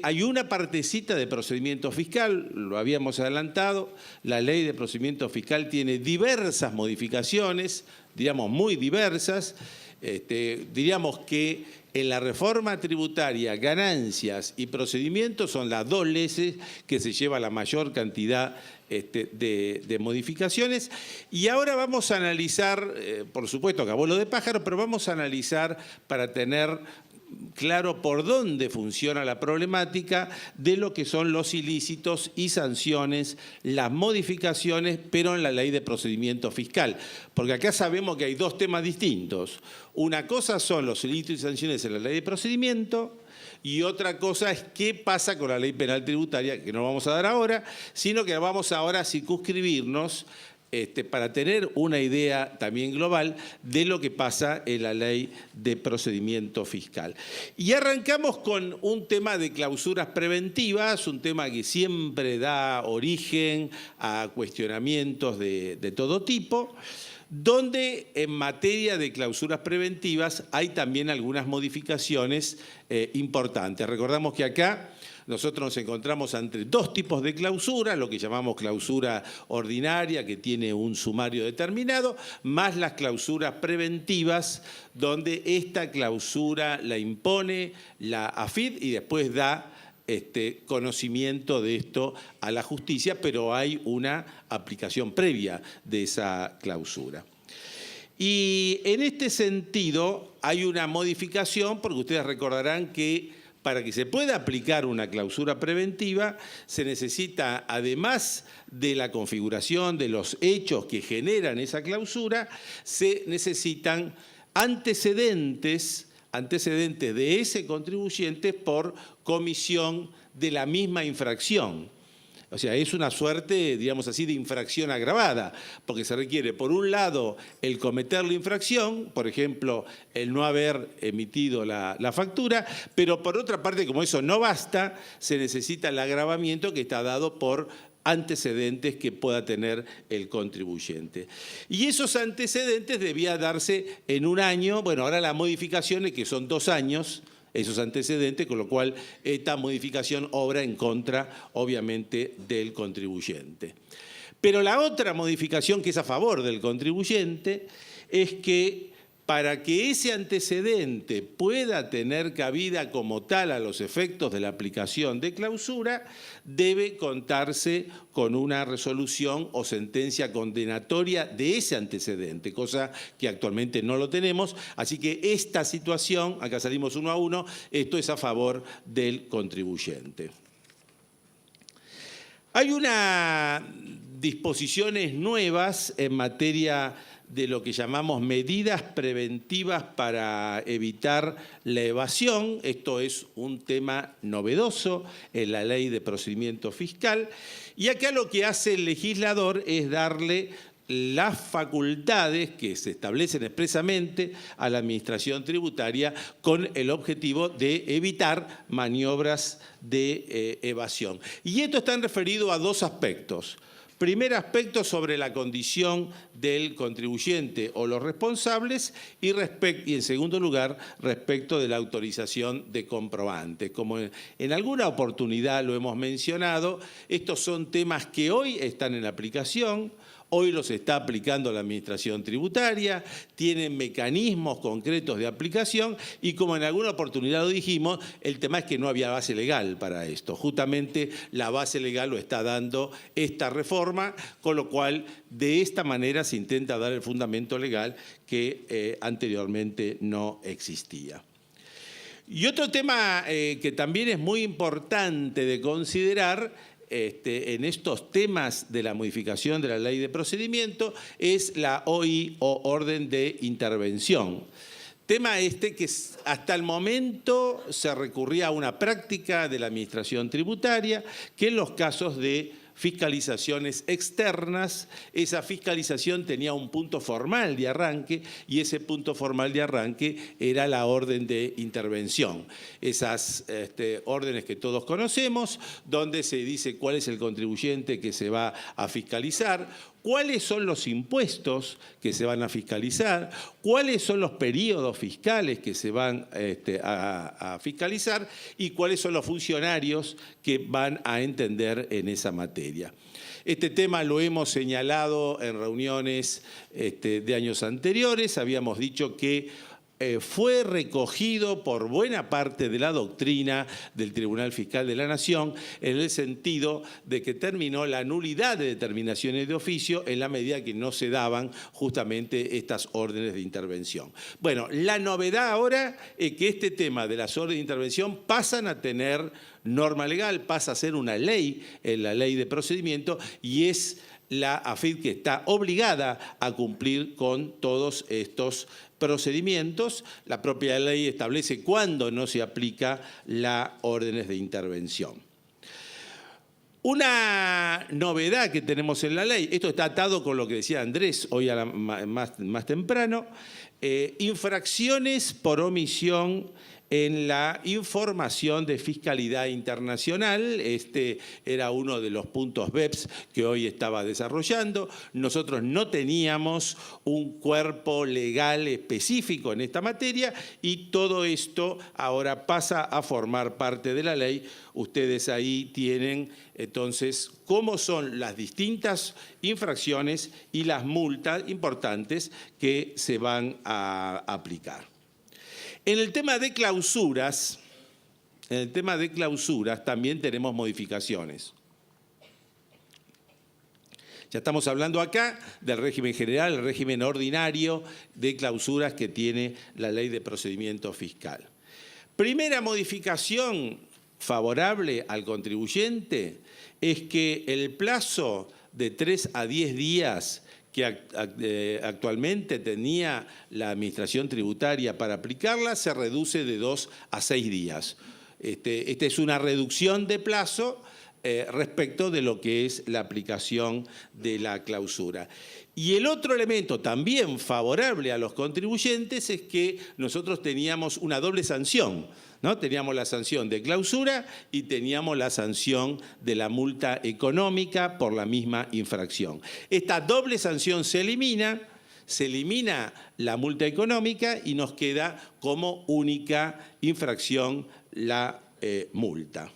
hay una partecita de procedimiento fiscal, lo habíamos adelantado, la ley de procedimiento fiscal tiene diversas modificaciones, diríamos muy diversas, diríamos que en la reforma tributaria, ganancias y procedimientos son las dos leyes que se lleva la mayor cantidad de modificaciones. Y ahora vamos a analizar, por supuesto, acabó lo de pájaro, pero vamos a analizar para tener claro por dónde funciona la problemática de lo que son los ilícitos y sanciones, las modificaciones, pero en la ley de procedimiento fiscal. Porque acá sabemos que hay dos temas distintos. Una cosa son los ilícitos y sanciones en la ley de procedimiento y otra cosa es qué pasa con la ley penal tributaria, que no vamos a dar ahora, sino que vamos ahora a circunscribirnos para tener una idea también global de lo que pasa en la ley de procedimiento fiscal. Y arrancamos con un tema de clausuras preventivas, un tema que siempre da origen a cuestionamientos de todo tipo, donde en materia de clausuras preventivas hay también algunas modificaciones importantes. Recordamos que acá nosotros nos encontramos ante dos tipos de clausura, lo que llamamos clausura ordinaria, que tiene un sumario determinado, más las clausuras preventivas, donde esta clausura la impone la AFIP y después da conocimiento de esto a la justicia, pero hay una aplicación previa de esa clausura. Y en este sentido hay una modificación, porque ustedes recordarán que para que se pueda aplicar una clausura preventiva, se necesita, además de la configuración de los hechos que generan esa clausura, se necesitan antecedentes de ese contribuyente por comisión de la misma infracción. O sea, es una suerte, digamos así, de infracción agravada, porque se requiere, por un lado, el cometer la infracción, por ejemplo, el no haber emitido la factura, pero por otra parte, como eso no basta, se necesita el agravamiento que está dado por antecedentes que pueda tener el contribuyente. Y esos antecedentes debía darse en un año, bueno, ahora la modificación es que son 2 años, esos antecedentes, con lo cual esta modificación obra en contra, obviamente, del contribuyente. Pero la otra modificación que es a favor del contribuyente es que para que ese antecedente pueda tener cabida como tal a los efectos de la aplicación de clausura, debe contarse con una resolución o sentencia condenatoria de ese antecedente, cosa que actualmente no lo tenemos. Así que esta situación, acá salimos 1 a 1, esto es a favor del contribuyente. Hay unas disposiciones nuevas en materia de lo que llamamos medidas preventivas para evitar la evasión. Esto es un tema novedoso en la ley de procedimiento fiscal. Y acá lo que hace el legislador es darle las facultades que se establecen expresamente a la Administración Tributaria con el objetivo de evitar maniobras de evasión. Y esto está referido a 2 aspectos. Primer aspecto sobre la condición del contribuyente o los responsables y en segundo lugar respecto de la autorización de comprobantes. Como en alguna oportunidad lo hemos mencionado, estos son temas que hoy están en aplicación. Hoy los está aplicando la Administración Tributaria, tienen mecanismos concretos de aplicación y como en alguna oportunidad lo dijimos, el tema es que no había base legal para esto. Justamente la base legal lo está dando esta reforma, con lo cual de esta manera se intenta dar el fundamento legal que anteriormente no existía. Y otro tema que también es muy importante de considerar en estos temas de la modificación de la ley de procedimiento es la OI o orden de intervención. Tema que hasta el momento se recurría a una práctica de la administración tributaria que en los casos de fiscalizaciones externas, esa fiscalización tenía un punto formal de arranque y ese punto formal de arranque era la orden de intervención. Esas órdenes que todos conocemos, donde se dice cuál es el contribuyente que se va a fiscalizar, cuáles son los impuestos que se van a fiscalizar, cuáles son los periodos fiscales que se van a fiscalizar y cuáles son los funcionarios que van a entender en esa materia. Este tema lo hemos señalado en reuniones de años anteriores. Habíamos dicho que fue recogido por buena parte de la doctrina del Tribunal Fiscal de la Nación en el sentido de que terminó la nulidad de determinaciones de oficio en la medida que no se daban justamente estas órdenes de intervención. Bueno, la novedad ahora es que este tema de las órdenes de intervención pasan a tener norma legal, pasa a ser una ley en la ley de procedimiento y es la AFIP que está obligada a cumplir con todos estos procedimientos. La propia ley establece cuándo no se aplica las órdenes de intervención. Una novedad que tenemos en la ley, esto está atado con lo que decía Andrés hoy más temprano, infracciones por omisión en la información de fiscalidad internacional. Este era uno de los puntos BEPS que hoy estaba desarrollando. Nosotros no teníamos un cuerpo legal específico en esta materia y todo esto ahora pasa a formar parte de la ley. Ustedes ahí tienen entonces cómo son las distintas infracciones y las multas importantes que se van a aplicar. En el tema de clausuras también tenemos modificaciones. Ya estamos hablando acá del régimen general, el régimen ordinario de clausuras que tiene la Ley de Procedimiento Fiscal. Primera modificación favorable al contribuyente es que el plazo de 3 a 10 días que actualmente tenía la Administración Tributaria para aplicarla, se reduce de 2 a 6 días. Esta es una reducción de plazo respecto de lo que es la aplicación de la clausura. Y el otro elemento también favorable a los contribuyentes es que nosotros teníamos una doble sanción, ¿no? Teníamos la sanción de clausura y teníamos la sanción de la multa económica por la misma infracción. Esta doble sanción se elimina la multa económica y nos queda como única infracción la multa.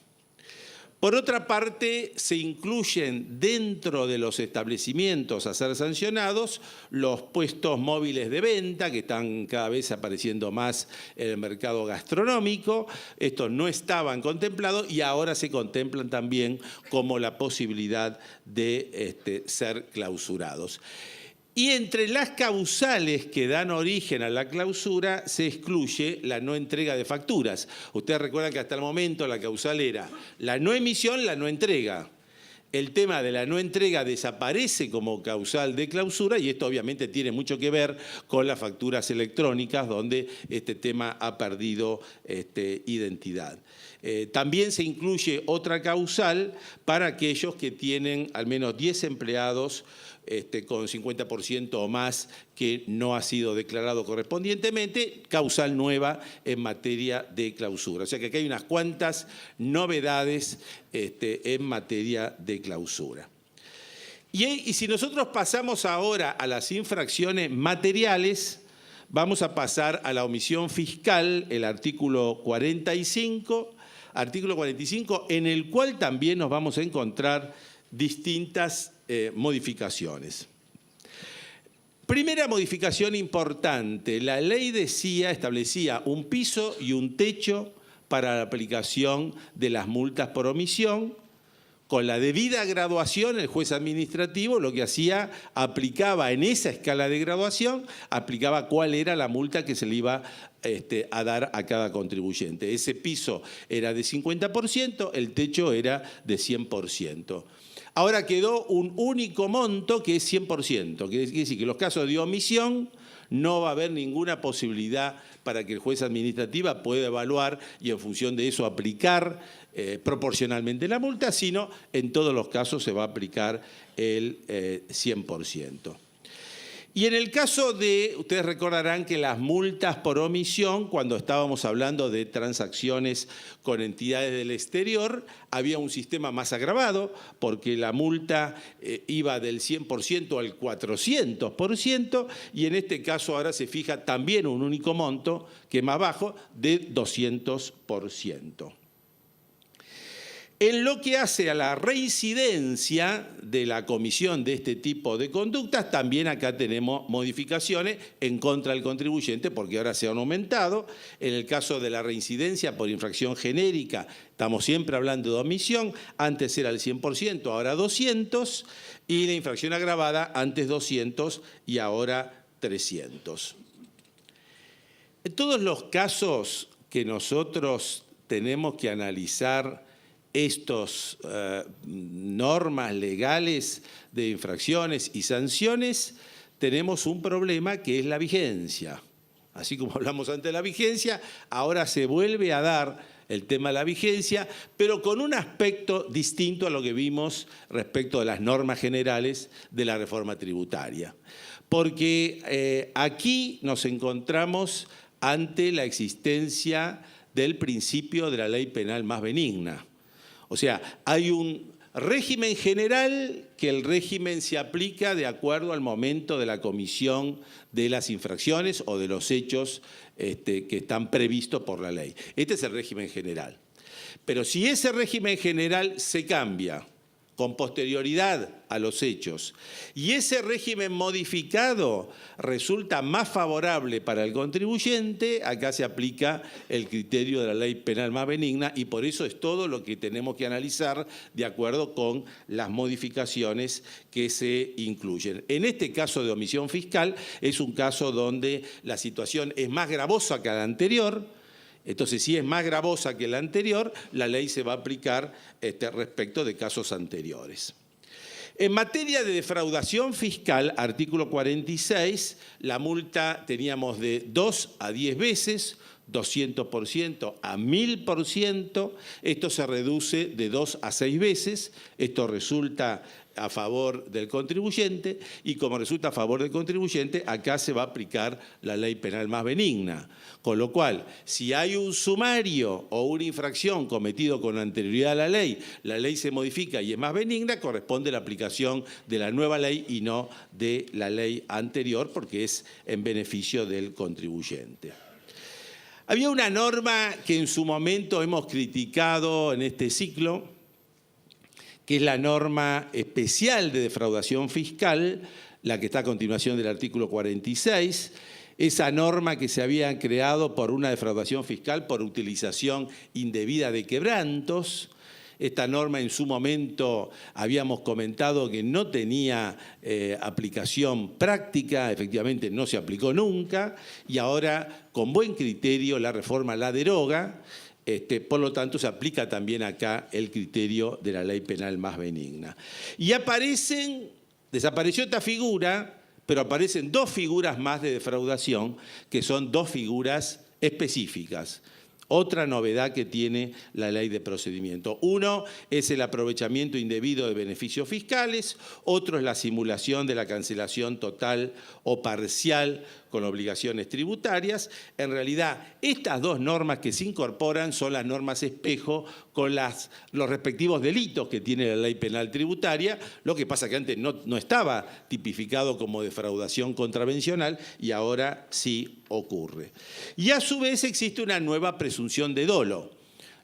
Por otra parte, se incluyen dentro de los establecimientos a ser sancionados los puestos móviles de venta, que están cada vez apareciendo más en el mercado gastronómico. Estos no estaban contemplados y ahora se contemplan también como la posibilidad de ser clausurados. Y entre las causales que dan origen a la clausura se excluye la no entrega de facturas. Ustedes recuerdan que hasta el momento la causal era la no emisión, la no entrega. El tema de la no entrega desaparece como causal de clausura y esto obviamente tiene mucho que ver con las facturas electrónicas donde este tema ha perdido identidad. También se incluye otra causal para aquellos que tienen al menos 10 empleados con 50% o más que no ha sido declarado correspondientemente, causal nueva en materia de clausura. O sea que aquí hay unas cuantas novedades en materia de clausura. Y si nosotros pasamos ahora a las infracciones materiales, vamos a pasar a la omisión fiscal, el artículo 45, en el cual también nos vamos a encontrar distintas modificaciones. Primera modificación importante, la ley establecía un piso y un techo para la aplicación de las multas por omisión, Con la debida graduación, el juez administrativo lo que hacía, aplicaba en esa escala de graduación, aplicaba cuál era la multa que se le iba a dar a cada contribuyente. Ese piso era de 50%, el techo era de 100%. Ahora quedó un único monto que es 100%. Quiere decir que en los casos de omisión no va a haber ninguna posibilidad para que el juez administrativo pueda evaluar y en función de eso aplicar proporcionalmente la multa, sino en todos los casos se va a aplicar el 100%. Y en el caso de, ustedes recordarán que las multas por omisión, cuando estábamos hablando de transacciones con entidades del exterior, había un sistema más agravado, porque la multa iba del 100% al 400%, y en este caso ahora se fija también un único monto, que es más bajo, de 200%. En lo que hace a la reincidencia de la comisión de este tipo de conductas, también acá tenemos modificaciones en contra del contribuyente, porque ahora se han aumentado. En el caso de la reincidencia por infracción genérica, estamos siempre hablando de omisión, antes era el 100%, ahora 200%, y la infracción agravada, antes 200 y ahora 300. En todos los casos que nosotros tenemos que analizar estas normas legales de infracciones y sanciones, tenemos un problema que es la vigencia. Así como hablamos antes de la vigencia, ahora se vuelve a dar el tema de la vigencia, pero con un aspecto distinto a lo que vimos respecto de las normas generales de la reforma tributaria. Porque aquí nos encontramos ante la existencia del principio de la ley penal más benigna. O sea, hay un régimen general que el régimen se aplica de acuerdo al momento de la comisión de las infracciones o de los hechos que están previstos por la ley. Este es el régimen general. Pero si ese régimen general se cambia con posterioridad a los hechos, y ese régimen modificado resulta más favorable para el contribuyente, acá se aplica el criterio de la ley penal más benigna, y por eso es todo lo que tenemos que analizar de acuerdo con las modificaciones que se incluyen. En este caso de omisión fiscal es un caso donde la situación es más gravosa que la anterior. Entonces, si es más gravosa que la anterior, la ley se va a aplicar respecto de casos anteriores. En materia de defraudación fiscal, artículo 46, la multa teníamos de 2 a 10 veces, 200% a 1000%, esto se reduce de 2 a 6 veces, esto resulta a favor del contribuyente, y como resulta a favor del contribuyente, acá se va a aplicar la ley penal más benigna. Con lo cual, si hay un sumario o una infracción cometido con anterioridad a la ley se modifica y es más benigna, corresponde la aplicación de la nueva ley y no de la ley anterior, porque es en beneficio del contribuyente. Había una norma que en su momento hemos criticado en este ciclo, que es la norma especial de defraudación fiscal, la que está a continuación del artículo 46, esa norma que se había creado por una defraudación fiscal por utilización indebida de quebrantos. Esta norma en su momento habíamos comentado que no tenía aplicación práctica, efectivamente no se aplicó nunca, y ahora con buen criterio la reforma la deroga. Por lo tanto, se aplica también acá el criterio de la ley penal más benigna. Y desapareció esta figura, pero aparecen dos figuras más de defraudación, que son dos figuras específicas. Otra novedad que tiene la ley de procedimiento. Uno es el aprovechamiento indebido de beneficios fiscales, otro es la simulación de la cancelación total o parcial con obligaciones tributarias. En realidad, estas dos normas que se incorporan son las normas espejo con los respectivos delitos que tiene la ley penal tributaria, lo que pasa que antes no estaba tipificado como defraudación contravencional y ahora sí ocurre. Y a su vez existe una nueva presunción de dolo.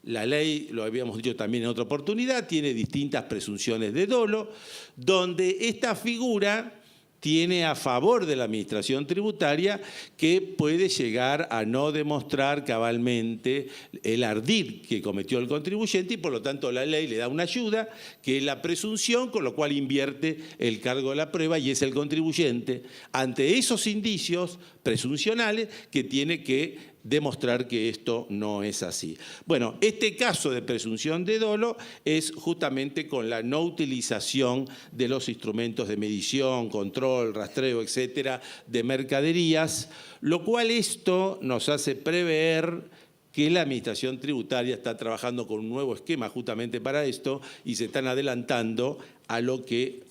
La ley, lo habíamos dicho también en otra oportunidad, tiene distintas presunciones de dolo, donde esta figura tiene a favor de la administración tributaria que puede llegar a no demostrar cabalmente el ardid que cometió el contribuyente y por lo tanto la ley le da una ayuda que es la presunción, con lo cual invierte el cargo de la prueba y es el contribuyente ante esos indicios presuncionales que tiene que demostrar que esto no es así. Bueno, este caso de presunción de dolo es justamente con la no utilización de los instrumentos de medición, control, rastreo, etcétera, de mercaderías, lo cual esto nos hace prever que la Administración Tributaria está trabajando con un nuevo esquema justamente para esto y se están adelantando a lo que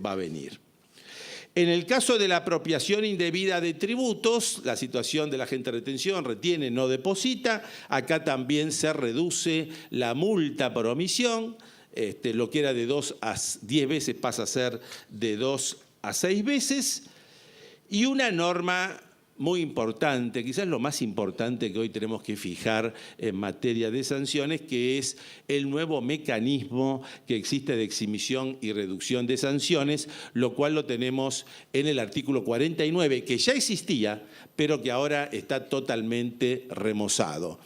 va a venir. En el caso de la apropiación indebida de tributos, la situación de la agente de retención, retiene, no deposita, acá también se reduce la multa por omisión, lo que era de 2 a 10 veces pasa a ser de 2 a 6 veces, y una norma muy importante, quizás lo más importante que hoy tenemos que fijar en materia de sanciones, que es el nuevo mecanismo que existe de exhibición y reducción de sanciones, lo cual lo tenemos en el artículo 49, que ya existía, pero que ahora está totalmente remozado.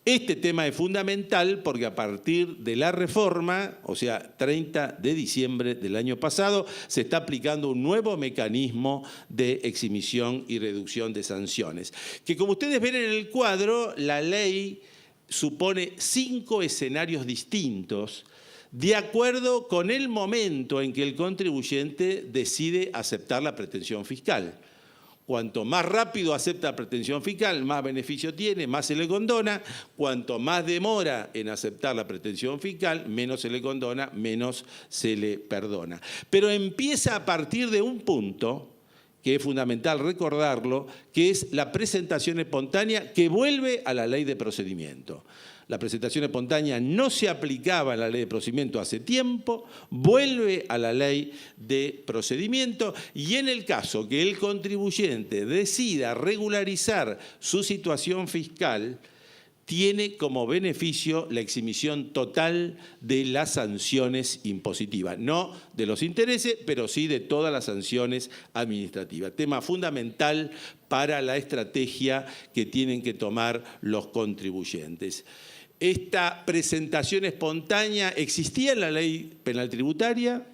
Este tema es fundamental porque a partir de la reforma, o sea, 30 de diciembre del año pasado, se está aplicando un nuevo mecanismo de exhibición y reducción de sanciones. Que como ustedes ven en el cuadro, la ley supone 5 escenarios distintos de acuerdo con el momento en que el contribuyente decide aceptar la pretensión fiscal. Cuanto más rápido acepta la pretensión fiscal, más beneficio tiene, más se le condona. Cuanto más demora en aceptar la pretensión fiscal, menos se le condona, menos se le perdona. Pero empieza a partir de un punto, que es fundamental recordarlo, que es la presentación espontánea que vuelve a la ley de procedimiento. La presentación espontánea no se aplicaba en la ley de procedimiento hace tiempo, vuelve a la ley de procedimiento y en el caso que el contribuyente decida regularizar su situación fiscal, tiene como beneficio la exhibición total de las sanciones impositivas, no de los intereses, pero sí de todas las sanciones administrativas. Tema fundamental para la estrategia que tienen que tomar los contribuyentes. Esta presentación espontánea existía en la ley penal tributaria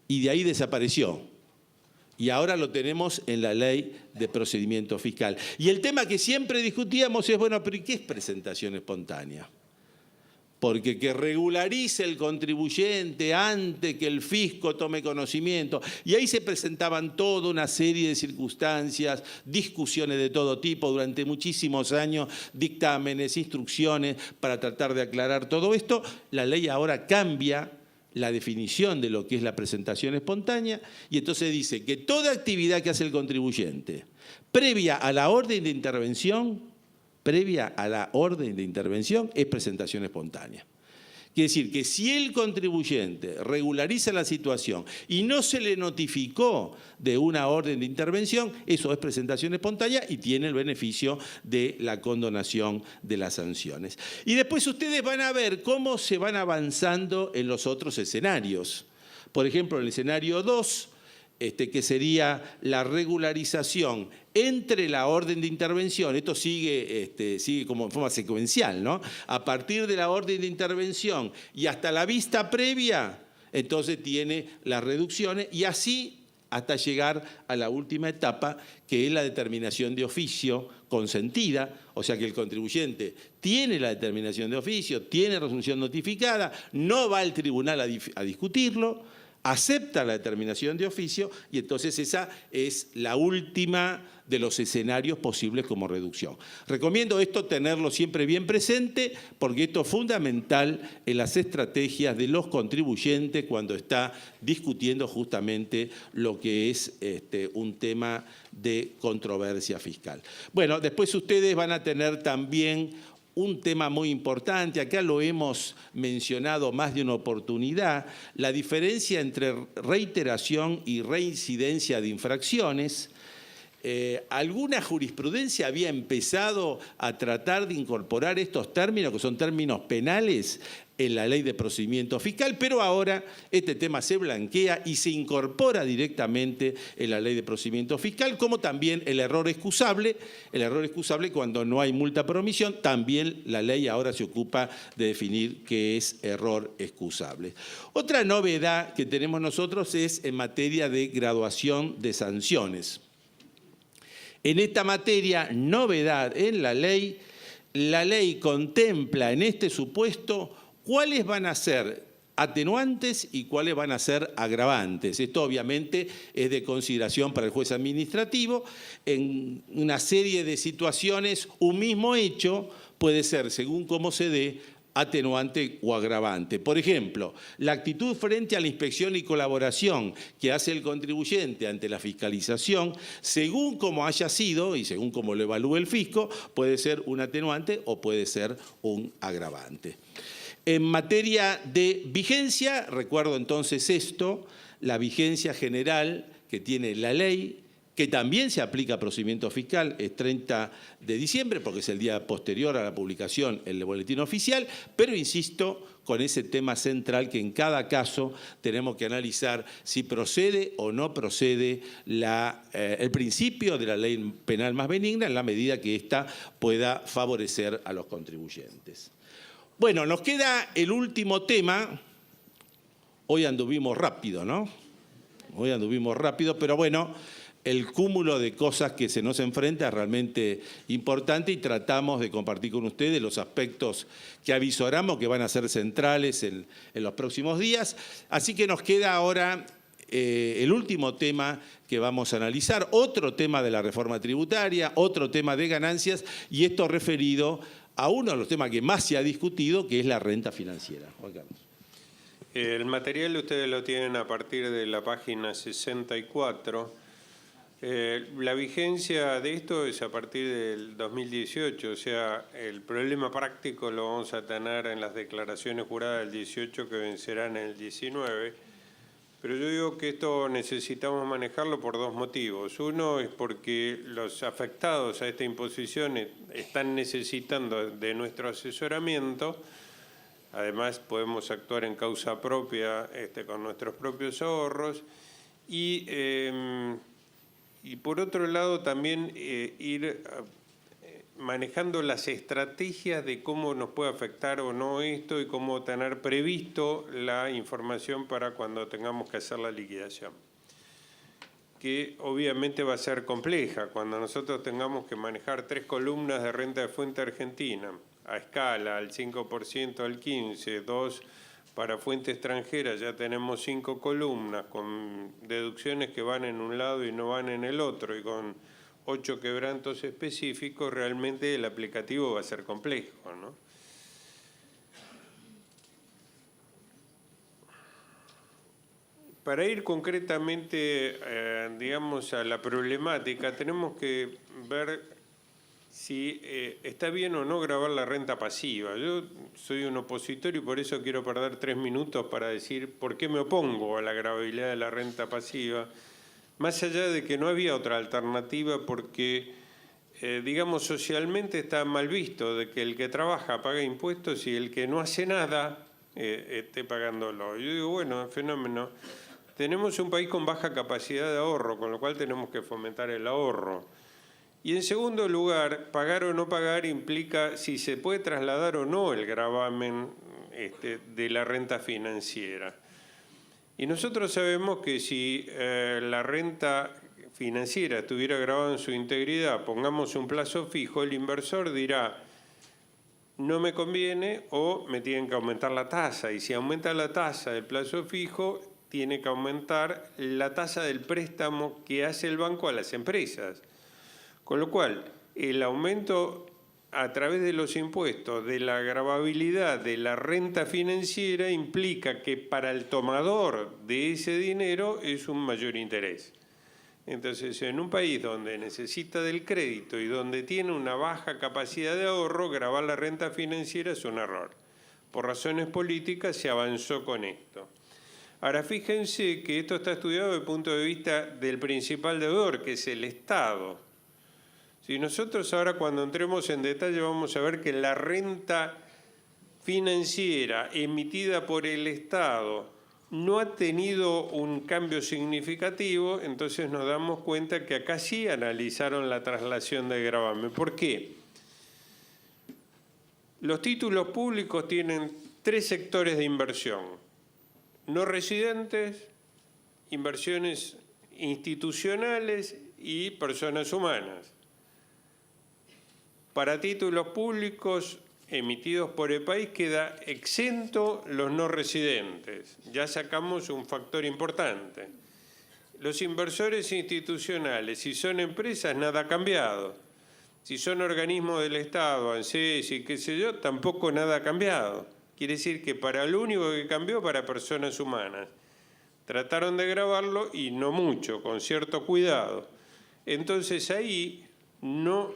y de ahí desapareció. Y ahora lo tenemos en la ley de procedimiento fiscal. Y el tema que siempre discutíamos es, bueno, pero ¿y qué es presentación espontánea? Porque que regularice el contribuyente antes que el fisco tome conocimiento. Y ahí se presentaban toda una serie de circunstancias, discusiones de todo tipo durante muchísimos años, dictámenes, instrucciones para tratar de aclarar todo esto. La ley ahora cambia la definición de lo que es la presentación espontánea y entonces dice que toda actividad que hace el contribuyente previa a la orden de intervención, es presentación espontánea. Quiere decir que si el contribuyente regulariza la situación y no se le notificó de una orden de intervención, eso es presentación espontánea y tiene el beneficio de la condonación de las sanciones. Y después ustedes van a ver cómo se van avanzando en los otros escenarios. Por ejemplo, en el escenario 2, que sería la regularización entre la orden de intervención, esto sigue como en forma secuencial, ¿no? A partir de la orden de intervención y hasta la vista previa, entonces tiene las reducciones y así hasta llegar a la última etapa, que es la determinación de oficio consentida, o sea que el contribuyente tiene la determinación de oficio, tiene resolución notificada, no va al tribunal a discutirlo, acepta la determinación de oficio y entonces esa es la última de los escenarios posibles como reducción. Recomiendo esto tenerlo siempre bien presente porque esto es fundamental en las estrategias de los contribuyentes cuando está discutiendo justamente lo que es un tema de controversia fiscal. Bueno, después ustedes van a tener también un tema muy importante, acá lo hemos mencionado más de una oportunidad, la diferencia entre reiteración y reincidencia de infracciones. alguna jurisprudencia había empezado a tratar de incorporar estos términos, que son términos penales, en la ley de procedimiento fiscal, pero ahora este tema se blanquea y se incorpora directamente en la ley de procedimiento fiscal, como también el error excusable cuando no hay multa por omisión, también la ley ahora se ocupa de definir qué es error excusable. Otra novedad que tenemos nosotros es en materia de graduación de sanciones. En esta materia, novedad en la ley contempla en este supuesto cuáles van a ser atenuantes y cuáles van a ser agravantes. Esto obviamente es de consideración para el juez administrativo. En una serie de situaciones, un mismo hecho puede ser, según cómo se dé, atenuante o agravante. Por ejemplo, la actitud frente a la inspección y colaboración que hace el contribuyente ante la fiscalización, según como haya sido y según como lo evalúe el fisco, puede ser un atenuante o puede ser un agravante. En materia de vigencia, recuerdo entonces esto, la vigencia general que tiene la ley, que también se aplica a procedimiento fiscal, es 30 de diciembre, porque es el día posterior a la publicación en el boletín oficial, pero insisto con ese tema central que en cada caso tenemos que analizar si procede o no procede el principio de la ley penal más benigna en la medida que ésta pueda favorecer a los contribuyentes. Bueno, nos queda el último tema. Hoy anduvimos rápido, ¿no? Hoy anduvimos rápido, pero bueno, el cúmulo de cosas que se nos enfrenta es realmente importante y tratamos de compartir con ustedes los aspectos que avisoramos que van a ser centrales en los próximos días. Así que nos queda ahora el último tema que vamos a analizar, otro tema de la reforma tributaria, otro tema de ganancias, y esto referido a uno de los temas que más se ha discutido, que es la renta financiera. Juan Carlos. El material ustedes lo tienen a partir de la página 64. La vigencia de esto es a partir del 2018, o sea, el problema práctico lo vamos a tener en las declaraciones juradas del 18 que vencerán en el 19. Pero yo digo que esto necesitamos manejarlo por dos motivos. Uno es porque los afectados a esta imposición están necesitando de nuestro asesoramiento. Además, podemos actuar en causa propia con nuestros propios ahorros. Y por otro lado, también ir manejando las estrategias de cómo nos puede afectar o no esto y cómo tener previsto la información para cuando tengamos que hacer la liquidación. Que obviamente va a ser compleja cuando nosotros tengamos que manejar 3 columnas de renta de fuente argentina a escala, al 5%, al 15%, 2 para fuente extranjera, ya tenemos 5 columnas con deducciones que van en un lado y no van en el otro y con 8 quebrantos específicos, realmente el aplicativo va a ser complejo, ¿no? Para ir concretamente, digamos, a la problemática, tenemos que ver si está bien o no gravar la renta pasiva. Yo soy un opositor y por eso quiero perder 3 minutos para decir por qué me opongo a la gravabilidad de la renta pasiva. Más allá de que no había otra alternativa porque, digamos, socialmente está mal visto de que el que trabaja paga impuestos y el que no hace nada esté pagándolo. Yo digo, bueno, fenómeno. Tenemos un país con baja capacidad de ahorro, con lo cual tenemos que fomentar el ahorro. Y en segundo lugar, pagar o no pagar implica si se puede trasladar o no el gravamen de la renta financiera. Y nosotros sabemos que si la renta financiera estuviera grabada en su integridad, pongamos un plazo fijo, el inversor dirá, no me conviene o me tienen que aumentar la tasa. Y si aumenta la tasa del plazo fijo, tiene que aumentar la tasa del préstamo que hace el banco a las empresas. Con lo cual, el aumento a través de los impuestos de la gravabilidad de la renta financiera implica que para el tomador de ese dinero es un mayor interés. Entonces, en un país donde necesita del crédito y donde tiene una baja capacidad de ahorro, gravar la renta financiera es un error. Por razones políticas se avanzó con esto. Ahora, fíjense que esto está estudiado desde el punto de vista del principal deudor, que es el Estado. Si nosotros ahora cuando entremos en detalle vamos a ver que la renta financiera emitida por el Estado no ha tenido un cambio significativo, entonces nos damos cuenta que acá sí analizaron la traslación de gravamen. ¿Por qué? Los títulos públicos tienen 3 sectores de inversión: no residentes, inversiones institucionales y personas humanas. Para títulos públicos emitidos por el país queda exento los no residentes. Ya sacamos un factor importante. Los inversores institucionales, si son empresas, nada ha cambiado. Si son organismos del Estado, ANSES y qué sé yo, tampoco nada ha cambiado. Quiere decir que para lo único que cambió para personas humanas. Trataron de gravarlo y no mucho, con cierto cuidado. Entonces ahí no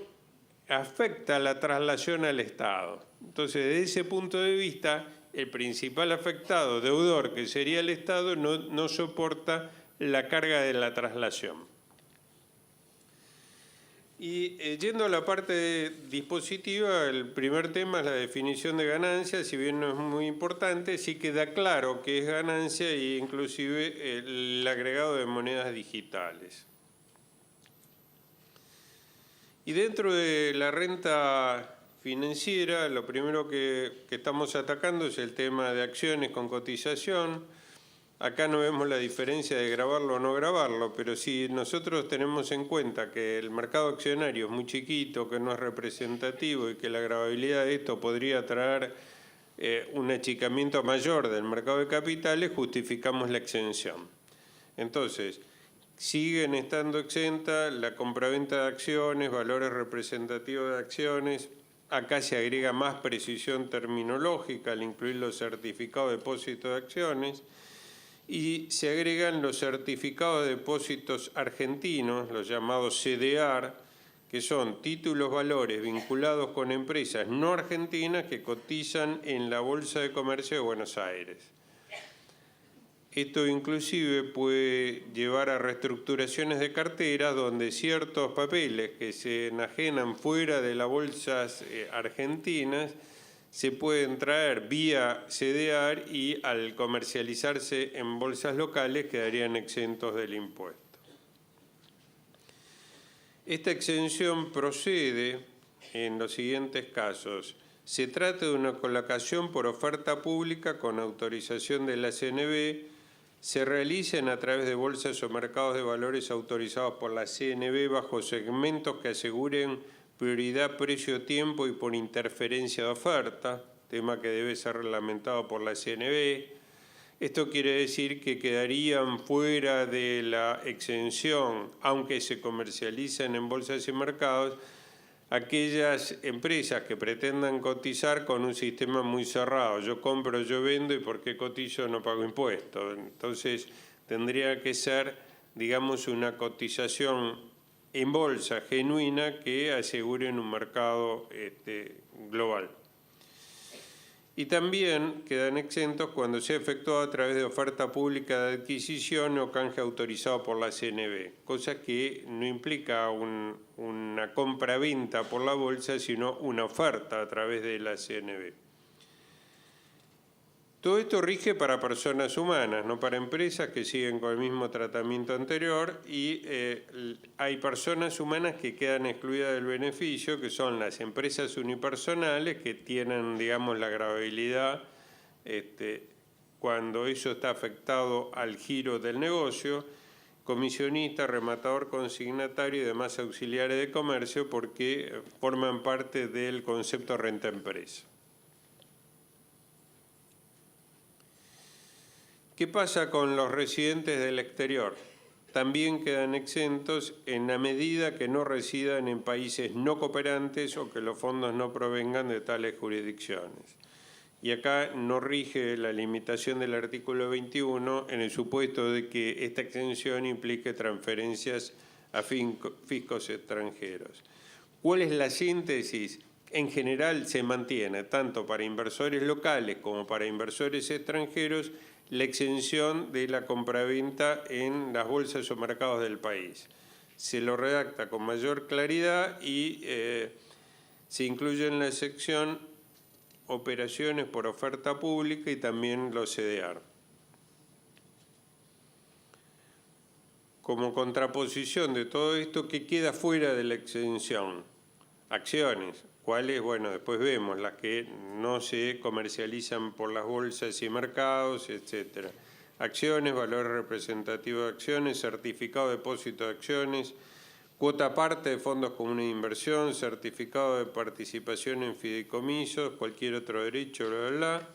afecta la traslación al Estado. Entonces, desde ese punto de vista, el principal afectado, deudor, que sería el Estado, no soporta la carga de la traslación. Y yendo a la parte dispositiva, el primer tema es la definición de ganancia. Si bien no es muy importante, sí queda claro que es ganancia e inclusive el agregado de monedas digitales. Y dentro de la renta financiera, lo primero que estamos atacando es el tema de acciones con cotización. Acá no vemos la diferencia de gravarlo o no gravarlo, pero si nosotros tenemos en cuenta que el mercado accionario es muy chiquito, que no es representativo y que la gravabilidad de esto podría traer un achicamiento mayor del mercado de capitales, justificamos la exención. Entonces, siguen estando exentas la compraventa de acciones, valores representativos de acciones. Acá se agrega más precisión terminológica al incluir los certificados de depósito de acciones y se agregan los certificados de depósitos argentinos, los llamados CDR, que son títulos valores vinculados con empresas no argentinas que cotizan en la Bolsa de Comercio de Buenos Aires. Esto inclusive puede llevar a reestructuraciones de carteras donde ciertos papeles que se enajenan fuera de las bolsas argentinas se pueden traer vía CDR y al comercializarse en bolsas locales quedarían exentos del impuesto. Esta exención procede en los siguientes casos. Se trata de una colocación por oferta pública con autorización de la CNB, se realicen a través de bolsas o mercados de valores autorizados por la CNB bajo segmentos que aseguren prioridad precio-tiempo y por interferencia de oferta, tema que debe ser reglamentado por la CNB. Esto quiere decir que quedarían fuera de la exención, aunque se comercialicen en bolsas y mercados, aquellas empresas que pretendan cotizar con un sistema muy cerrado. Yo compro, yo vendo y por qué cotizo no pago impuestos. Entonces tendría que ser, digamos, una cotización en bolsa genuina que asegure un mercado global. Y también quedan exentos cuando sea efectuado a través de oferta pública de adquisición o canje autorizado por la CNB, cosa que no implica una compra-venta por la bolsa, sino una oferta a través de la CNB. Todo esto rige para personas humanas, no para empresas que siguen con el mismo tratamiento anterior y hay personas humanas que quedan excluidas del beneficio, que son las empresas unipersonales que tienen, digamos, la gravabilidad cuando eso está afectado al giro del negocio, comisionista, rematador, consignatario y demás auxiliares de comercio porque forman parte del concepto renta empresa. ¿Qué pasa con los residentes del exterior? También quedan exentos en la medida que no residan en países no cooperantes o que los fondos no provengan de tales jurisdicciones. Y acá no rige la limitación del artículo 21 en el supuesto de que esta exención implique transferencias a fiscos extranjeros. ¿Cuál es la síntesis? En general se mantiene, tanto para inversores locales como para inversores extranjeros, la exención de la compraventa en las bolsas o mercados del país. Se lo redacta con mayor claridad y se incluye en la sección operaciones por oferta pública y también los CDR. Como contraposición de todo esto, ¿qué queda fuera de la exención? Acciones, cuáles, bueno, después vemos, las que no se comercializan por las bolsas y mercados, etcétera. Acciones, valores representativos de acciones, certificado de depósito de acciones, cuota parte de fondos comunes de inversión, certificado de participación en fideicomisos, cualquier otro derecho, bla, bla, bla.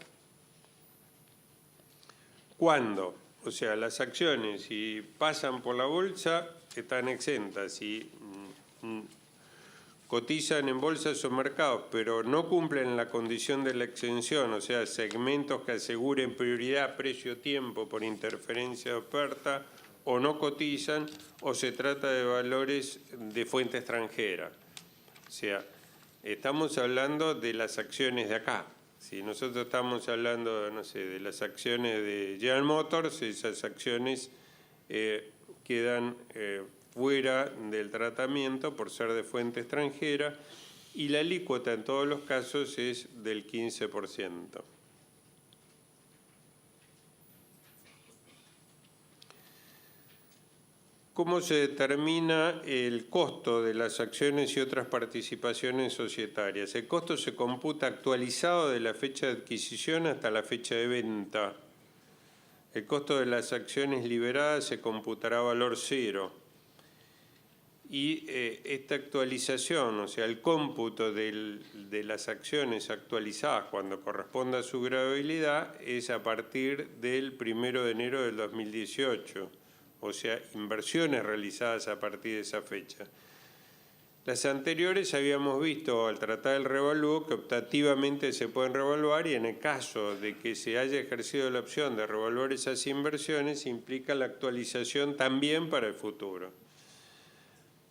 ¿Cuándo? O sea, las acciones, si pasan por la bolsa, están exentas. Si cotizan en bolsas o mercados, pero no cumplen la condición de la exención, o sea, segmentos que aseguren prioridad precio-tiempo por interferencia de oferta, o no cotizan, o se trata de valores de fuente extranjera. O sea, estamos hablando de las acciones de acá. Si nosotros estamos hablando, no sé, de las acciones de General Motors, esas acciones quedan fuera del tratamiento por ser de fuente extranjera y la alícuota en todos los casos es del 15%. ¿Cómo se determina el costo de las acciones y otras participaciones societarias? El costo se computa actualizado de la fecha de adquisición hasta la fecha de venta. El costo de las acciones liberadas se computará a valor cero. Y esta actualización, o sea, el cómputo de las acciones actualizadas cuando corresponda a su gravabilidad es a partir del 1 de enero del 2018. O sea, inversiones realizadas a partir de esa fecha. Las anteriores habíamos visto al tratar el revalúo que optativamente se pueden revaluar y en el caso de que se haya ejercido la opción de revaluar esas inversiones implica la actualización también para el futuro.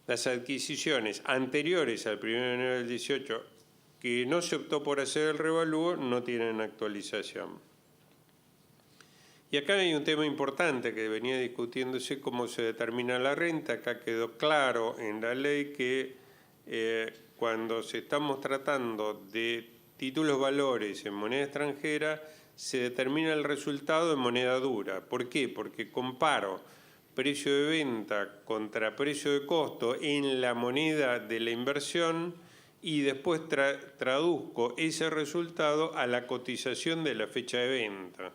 Las adquisiciones anteriores al 1 de enero del 18 que no se optó por hacer el revalúo no tienen actualización. Y acá hay un tema importante que venía discutiéndose, cómo se determina la renta. Acá quedó claro en la ley que cuando se estamos tratando de títulos valores en moneda extranjera, se determina el resultado en moneda dura. ¿Por qué? Porque comparo precio de venta contra precio de costo en la moneda de la inversión y después traduzco ese resultado a la cotización de la fecha de venta.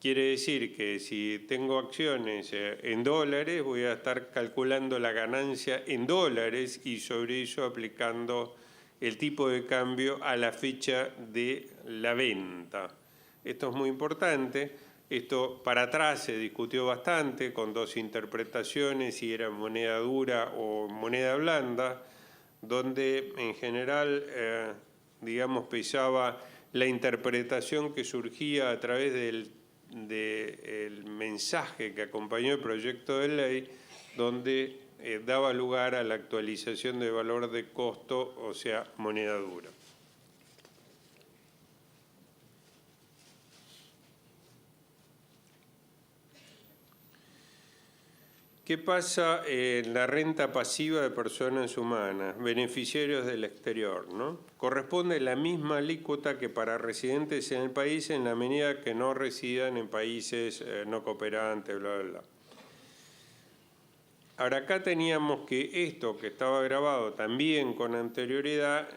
Quiere decir que si tengo acciones en dólares, voy a estar calculando la ganancia en dólares y sobre eso aplicando el tipo de cambio a la fecha de la venta. Esto es muy importante. Esto para atrás se discutió bastante con dos interpretaciones, si era moneda dura o moneda blanda, donde en general, digamos, pesaba la interpretación que surgía a través del mensaje que acompañó el proyecto de ley, donde daba lugar a la actualización de valor de costo, o sea, moneda dura. ¿Qué pasa en la renta pasiva de personas humanas, beneficiarios del exterior, ¿no? Corresponde la misma alícuota que para residentes en el país en la medida que no residan en países no cooperantes, bla, bla, bla. Ahora, acá teníamos que esto que estaba grabado también con anterioridad,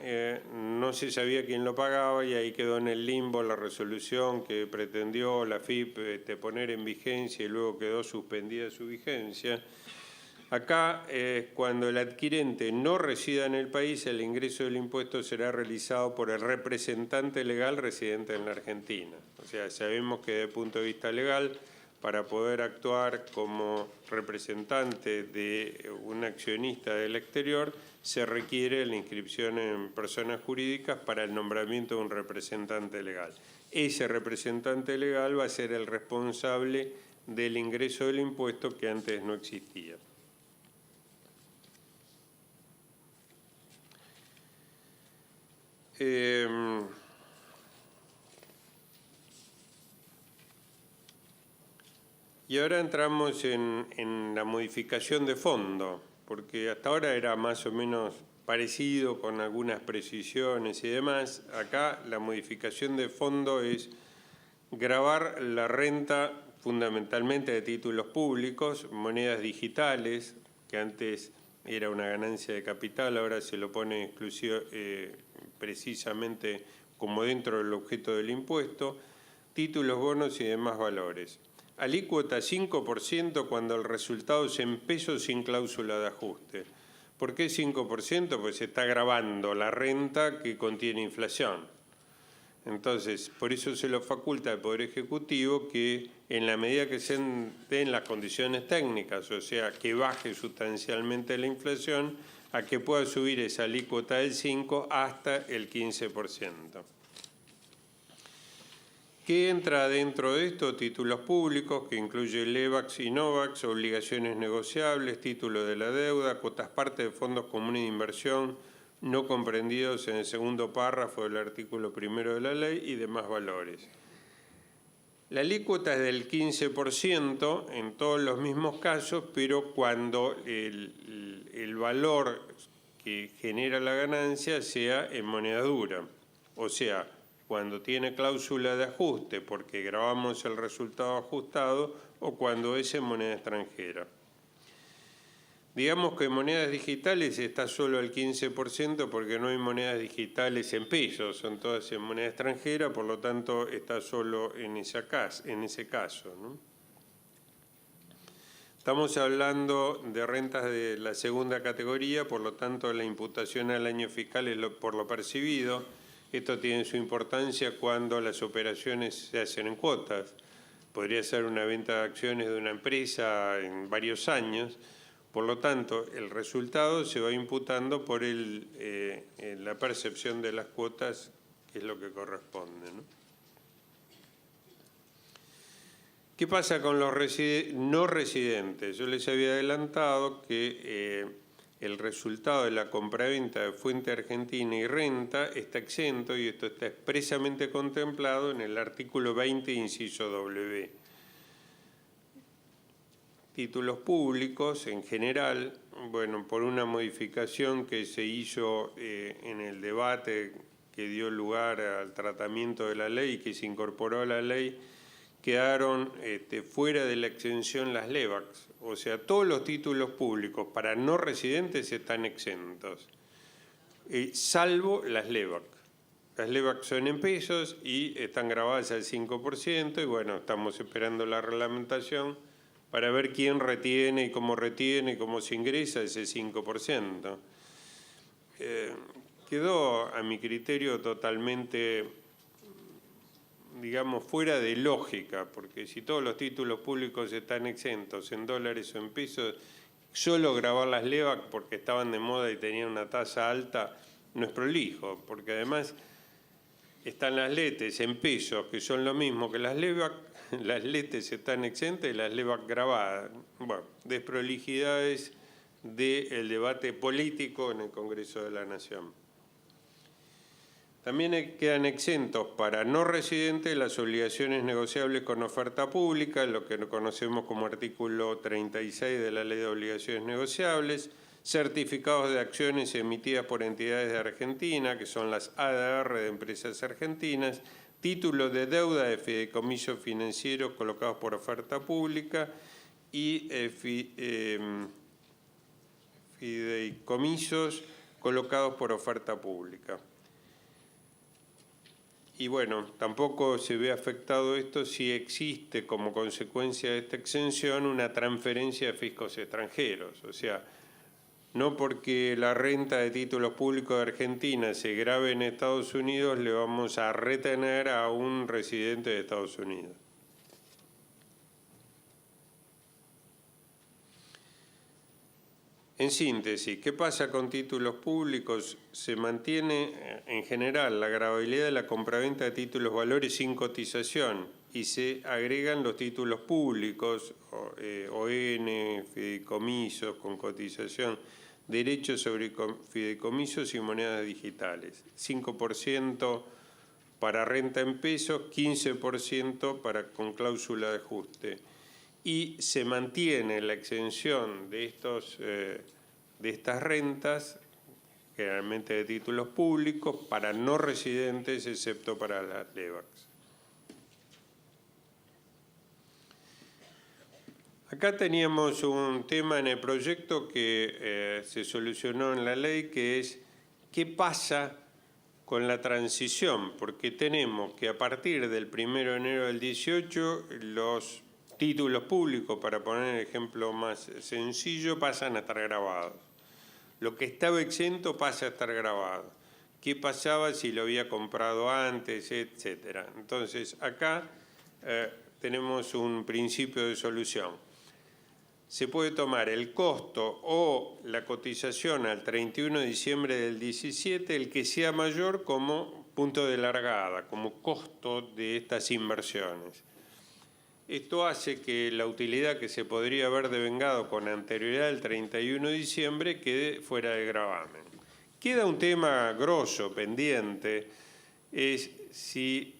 no se sabía quién lo pagaba y ahí quedó en el limbo la resolución que pretendió la FIP poner en vigencia y luego quedó suspendida su vigencia. Acá, cuando el adquirente no resida en el país, el ingreso del impuesto será realizado por el representante legal residente en la Argentina. O sea, sabemos que desde el punto de vista legal, para poder actuar como representante de un accionista del exterior, se requiere la inscripción en personas jurídicas para el nombramiento de un representante legal. Ese representante legal va a ser el responsable del ingreso del impuesto que antes no existía. Y ahora entramos en la modificación de fondo, porque hasta ahora era más o menos parecido con algunas precisiones y demás. Acá la modificación de fondo es gravar la renta fundamentalmente de títulos públicos, monedas digitales, que antes era una ganancia de capital, ahora se lo pone precisamente como dentro del objeto del impuesto, títulos, bonos y demás valores. Alícuota 5% cuando el resultado es en pesos sin cláusula de ajuste. ¿Por qué 5%? Pues se está gravando la renta que contiene inflación. Entonces, por eso se lo faculta al Poder Ejecutivo que en la medida que se den las condiciones técnicas, o sea, que baje sustancialmente la inflación, a que pueda subir esa alícuota del 5% hasta el 15%. ¿Qué entra dentro de esto? Títulos públicos, que incluye LEVAX y NOVAX, obligaciones negociables, títulos de la deuda, cuotas parte de fondos comunes de inversión no comprendidos en el segundo párrafo del artículo 1 de la ley y demás valores. La alícuota es del 15% en todos los mismos casos, pero cuando el valor que genera la ganancia sea en moneda dura, o sea, cuando tiene cláusula de ajuste porque grabamos el resultado ajustado o cuando es en moneda extranjera. Digamos que en monedas digitales está solo el 15% porque no hay monedas digitales en pesos, son todas en moneda extranjera, por lo tanto está solo en ese caso, ¿no? Estamos hablando de rentas de la segunda categoría, por lo tanto la imputación al año fiscal es por lo percibido. Esto tiene su importancia cuando las operaciones se hacen en cuotas. Podría ser una venta de acciones de una empresa en varios años. Por lo tanto, el resultado se va imputando por la percepción de las cuotas, que es lo que corresponde, ¿no? ¿Qué pasa con los no residentes? Yo les había adelantado que el resultado de la compraventa de fuente argentina y renta está exento, y esto está expresamente contemplado en el artículo 20, inciso W. Títulos públicos en general, bueno, por una modificación que se hizo en el debate que dio lugar al tratamiento de la ley y que se incorporó a la ley, quedaron fuera de la exención las LEVAX. O sea, todos los títulos públicos para no residentes están exentos, salvo las LEVAX. Las LEVAX son en pesos y están grabadas al 5%, y bueno, estamos esperando la reglamentación para ver quién retiene y cómo se ingresa ese 5%. Quedó, a mi criterio, totalmente, digamos, fuera de lógica, porque si todos los títulos públicos están exentos en dólares o en pesos, solo grabar las LEVAX porque estaban de moda y tenían una tasa alta no es prolijo, porque además están las LETES en pesos, que son lo mismo que las LEVAX. Las LETES están exentas y las LEVAX grabadas. Bueno, desprolijidades del debate político en el Congreso de la Nación. También quedan exentos para no residentes las obligaciones negociables con oferta pública, lo que conocemos como artículo 36 de la Ley de Obligaciones Negociables, certificados de acciones emitidas por entidades de Argentina, que son las ADR de empresas argentinas, títulos de deuda de fideicomisos financieros colocados por oferta pública y fideicomisos colocados por oferta pública. Y bueno, tampoco se ve afectado esto si existe como consecuencia de esta exención una transferencia de fiscos extranjeros. O sea, no porque la renta de títulos públicos de Argentina se grave en Estados Unidos le vamos a retener a un residente de Estados Unidos. En síntesis, ¿qué pasa con títulos públicos? Se mantiene en general la gravabilidad de la compraventa de títulos valores sin cotización y se agregan los títulos públicos, ON, fideicomisos con cotización, derechos sobre fideicomisos y monedas digitales. 5% para renta en pesos, 15% con cláusula de ajuste. y se mantiene la exención de estas rentas, generalmente de títulos públicos, para no residentes, excepto para las LEVAX. Acá teníamos un tema en el proyecto que se solucionó en la ley, que es qué pasa con la transición, porque tenemos que a partir del 1 de enero del 18 los títulos públicos, para poner el ejemplo más sencillo, pasan a estar grabados. Lo que estaba exento pasa a estar grabado. ¿Qué pasaba si lo había comprado antes, etcétera? Entonces, acá tenemos un principio de solución. Se puede tomar el costo o la cotización al 31 de diciembre del 17, el que sea mayor como punto de largada, como costo de estas inversiones. Esto hace que la utilidad que se podría haber devengado con anterioridad al 31 de diciembre quede fuera de gravamen. Queda un tema grosso, pendiente, es si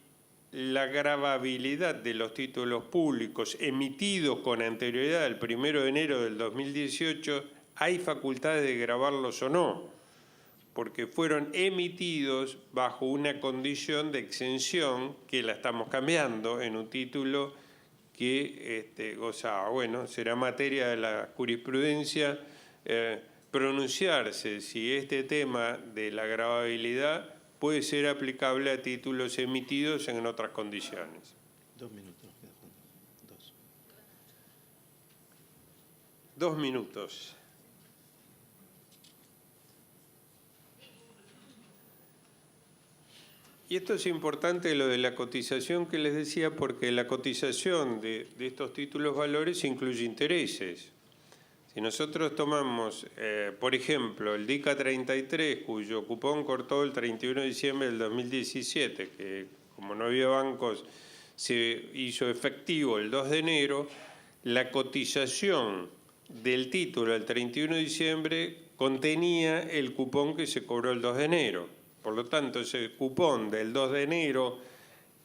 la gravabilidad de los títulos públicos emitidos con anterioridad al 1 de enero del 2018, hay facultades de gravarlos o no, porque fueron emitidos bajo una condición de exención que la estamos cambiando en un título que gozaba. Bueno, será materia de la jurisprudencia pronunciarse si este tema de la gravabilidad puede ser aplicable a títulos emitidos en otras condiciones. 2 minutos. 2 minutos. Y esto es importante, lo de la cotización que les decía, porque la cotización de estos títulos valores incluye intereses. Si nosotros tomamos, por ejemplo, el DICA 33, cuyo cupón cortó el 31 de diciembre del 2017, que como no había bancos se hizo efectivo el 2 de enero, la cotización del título al 31 de diciembre contenía el cupón que se cobró el 2 de enero. Por lo tanto, ese cupón del 2 de enero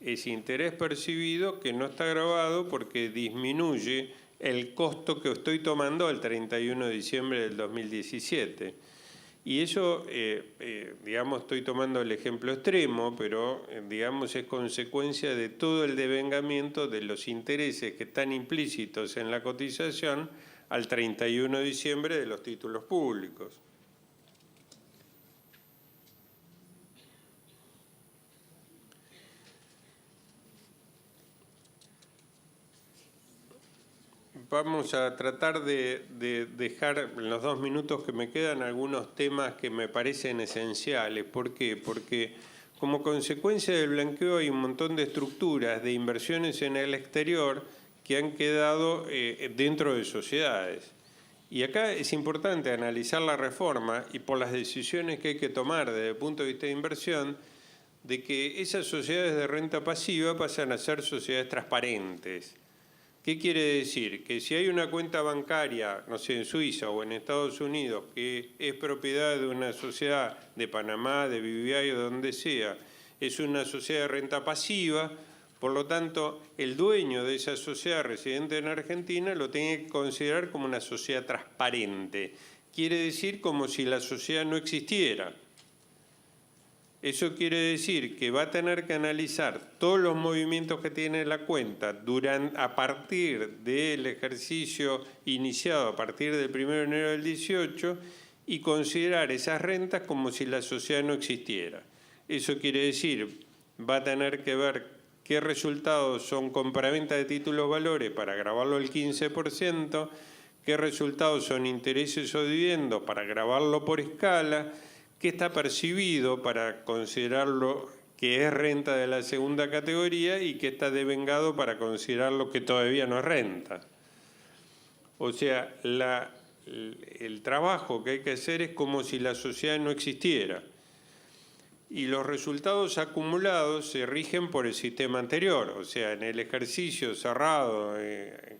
es interés percibido que no está grabado porque disminuye el costo que estoy tomando al 31 de diciembre del 2017. Y eso, digamos, estoy tomando el ejemplo extremo, pero, digamos, es consecuencia de todo el devengamiento de los intereses que están implícitos en la cotización al 31 de diciembre de los títulos públicos. Vamos a tratar de dejar en los 2 minutos que me quedan algunos temas que me parecen esenciales. ¿Por qué? Porque como consecuencia del blanqueo hay un montón de estructuras de inversiones en el exterior que han quedado dentro de sociedades. Y acá es importante analizar la reforma y por las decisiones que hay que tomar desde el punto de vista de inversión, de que esas sociedades de renta pasiva pasan a ser sociedades transparentes. ¿Qué quiere decir? Que si hay una cuenta bancaria, no sé, en Suiza o en Estados Unidos, que es propiedad de una sociedad de Panamá, de BBVA o donde sea, es una sociedad de renta pasiva, por lo tanto, el dueño de esa sociedad residente en Argentina lo tiene que considerar como una sociedad transparente. Quiere decir como si la sociedad no existiera. Eso quiere decir que va a tener que analizar todos los movimientos que tiene la cuenta a partir del ejercicio iniciado, a partir del 1 de enero del 18, y considerar esas rentas como si la sociedad no existiera. Eso quiere decir, va a tener que ver qué resultados son compraventa de títulos valores para gravarlo al 15%, qué resultados son intereses o dividendos para gravarlo por escala, qué está percibido para considerarlo que es renta de la segunda categoría y qué está devengado para considerarlo que todavía no es renta. O sea, el trabajo que hay que hacer es como si la sociedad no existiera. Y los resultados acumulados se rigen por el sistema anterior. O sea, en el ejercicio cerrado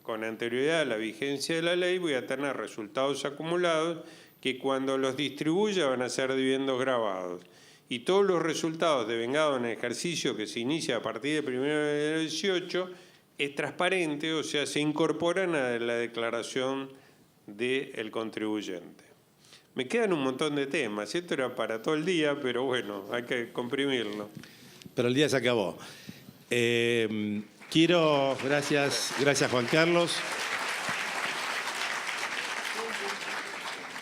con anterioridad a la vigencia de la ley voy a tener resultados acumulados que cuando los distribuya van a ser dividendos grabados. Y todos los resultados devengados en el ejercicio que se inicia a partir del 1 de enero del 18 es transparente, o sea, se incorporan a la declaración del contribuyente. Me quedan un montón de temas, esto era para todo el día, pero bueno, hay que comprimirlo. Pero el día se acabó. Gracias Juan Carlos.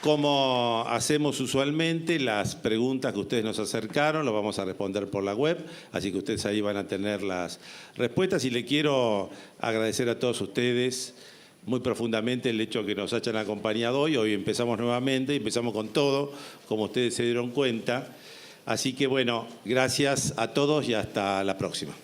Como hacemos usualmente, las preguntas que ustedes nos acercaron las vamos a responder por la web, así que ustedes ahí van a tener las respuestas. Y le quiero agradecer a todos ustedes muy profundamente el hecho que nos hayan acompañado hoy. Hoy empezamos nuevamente, empezamos con todo, como ustedes se dieron cuenta. Así que bueno, gracias a todos y hasta la próxima.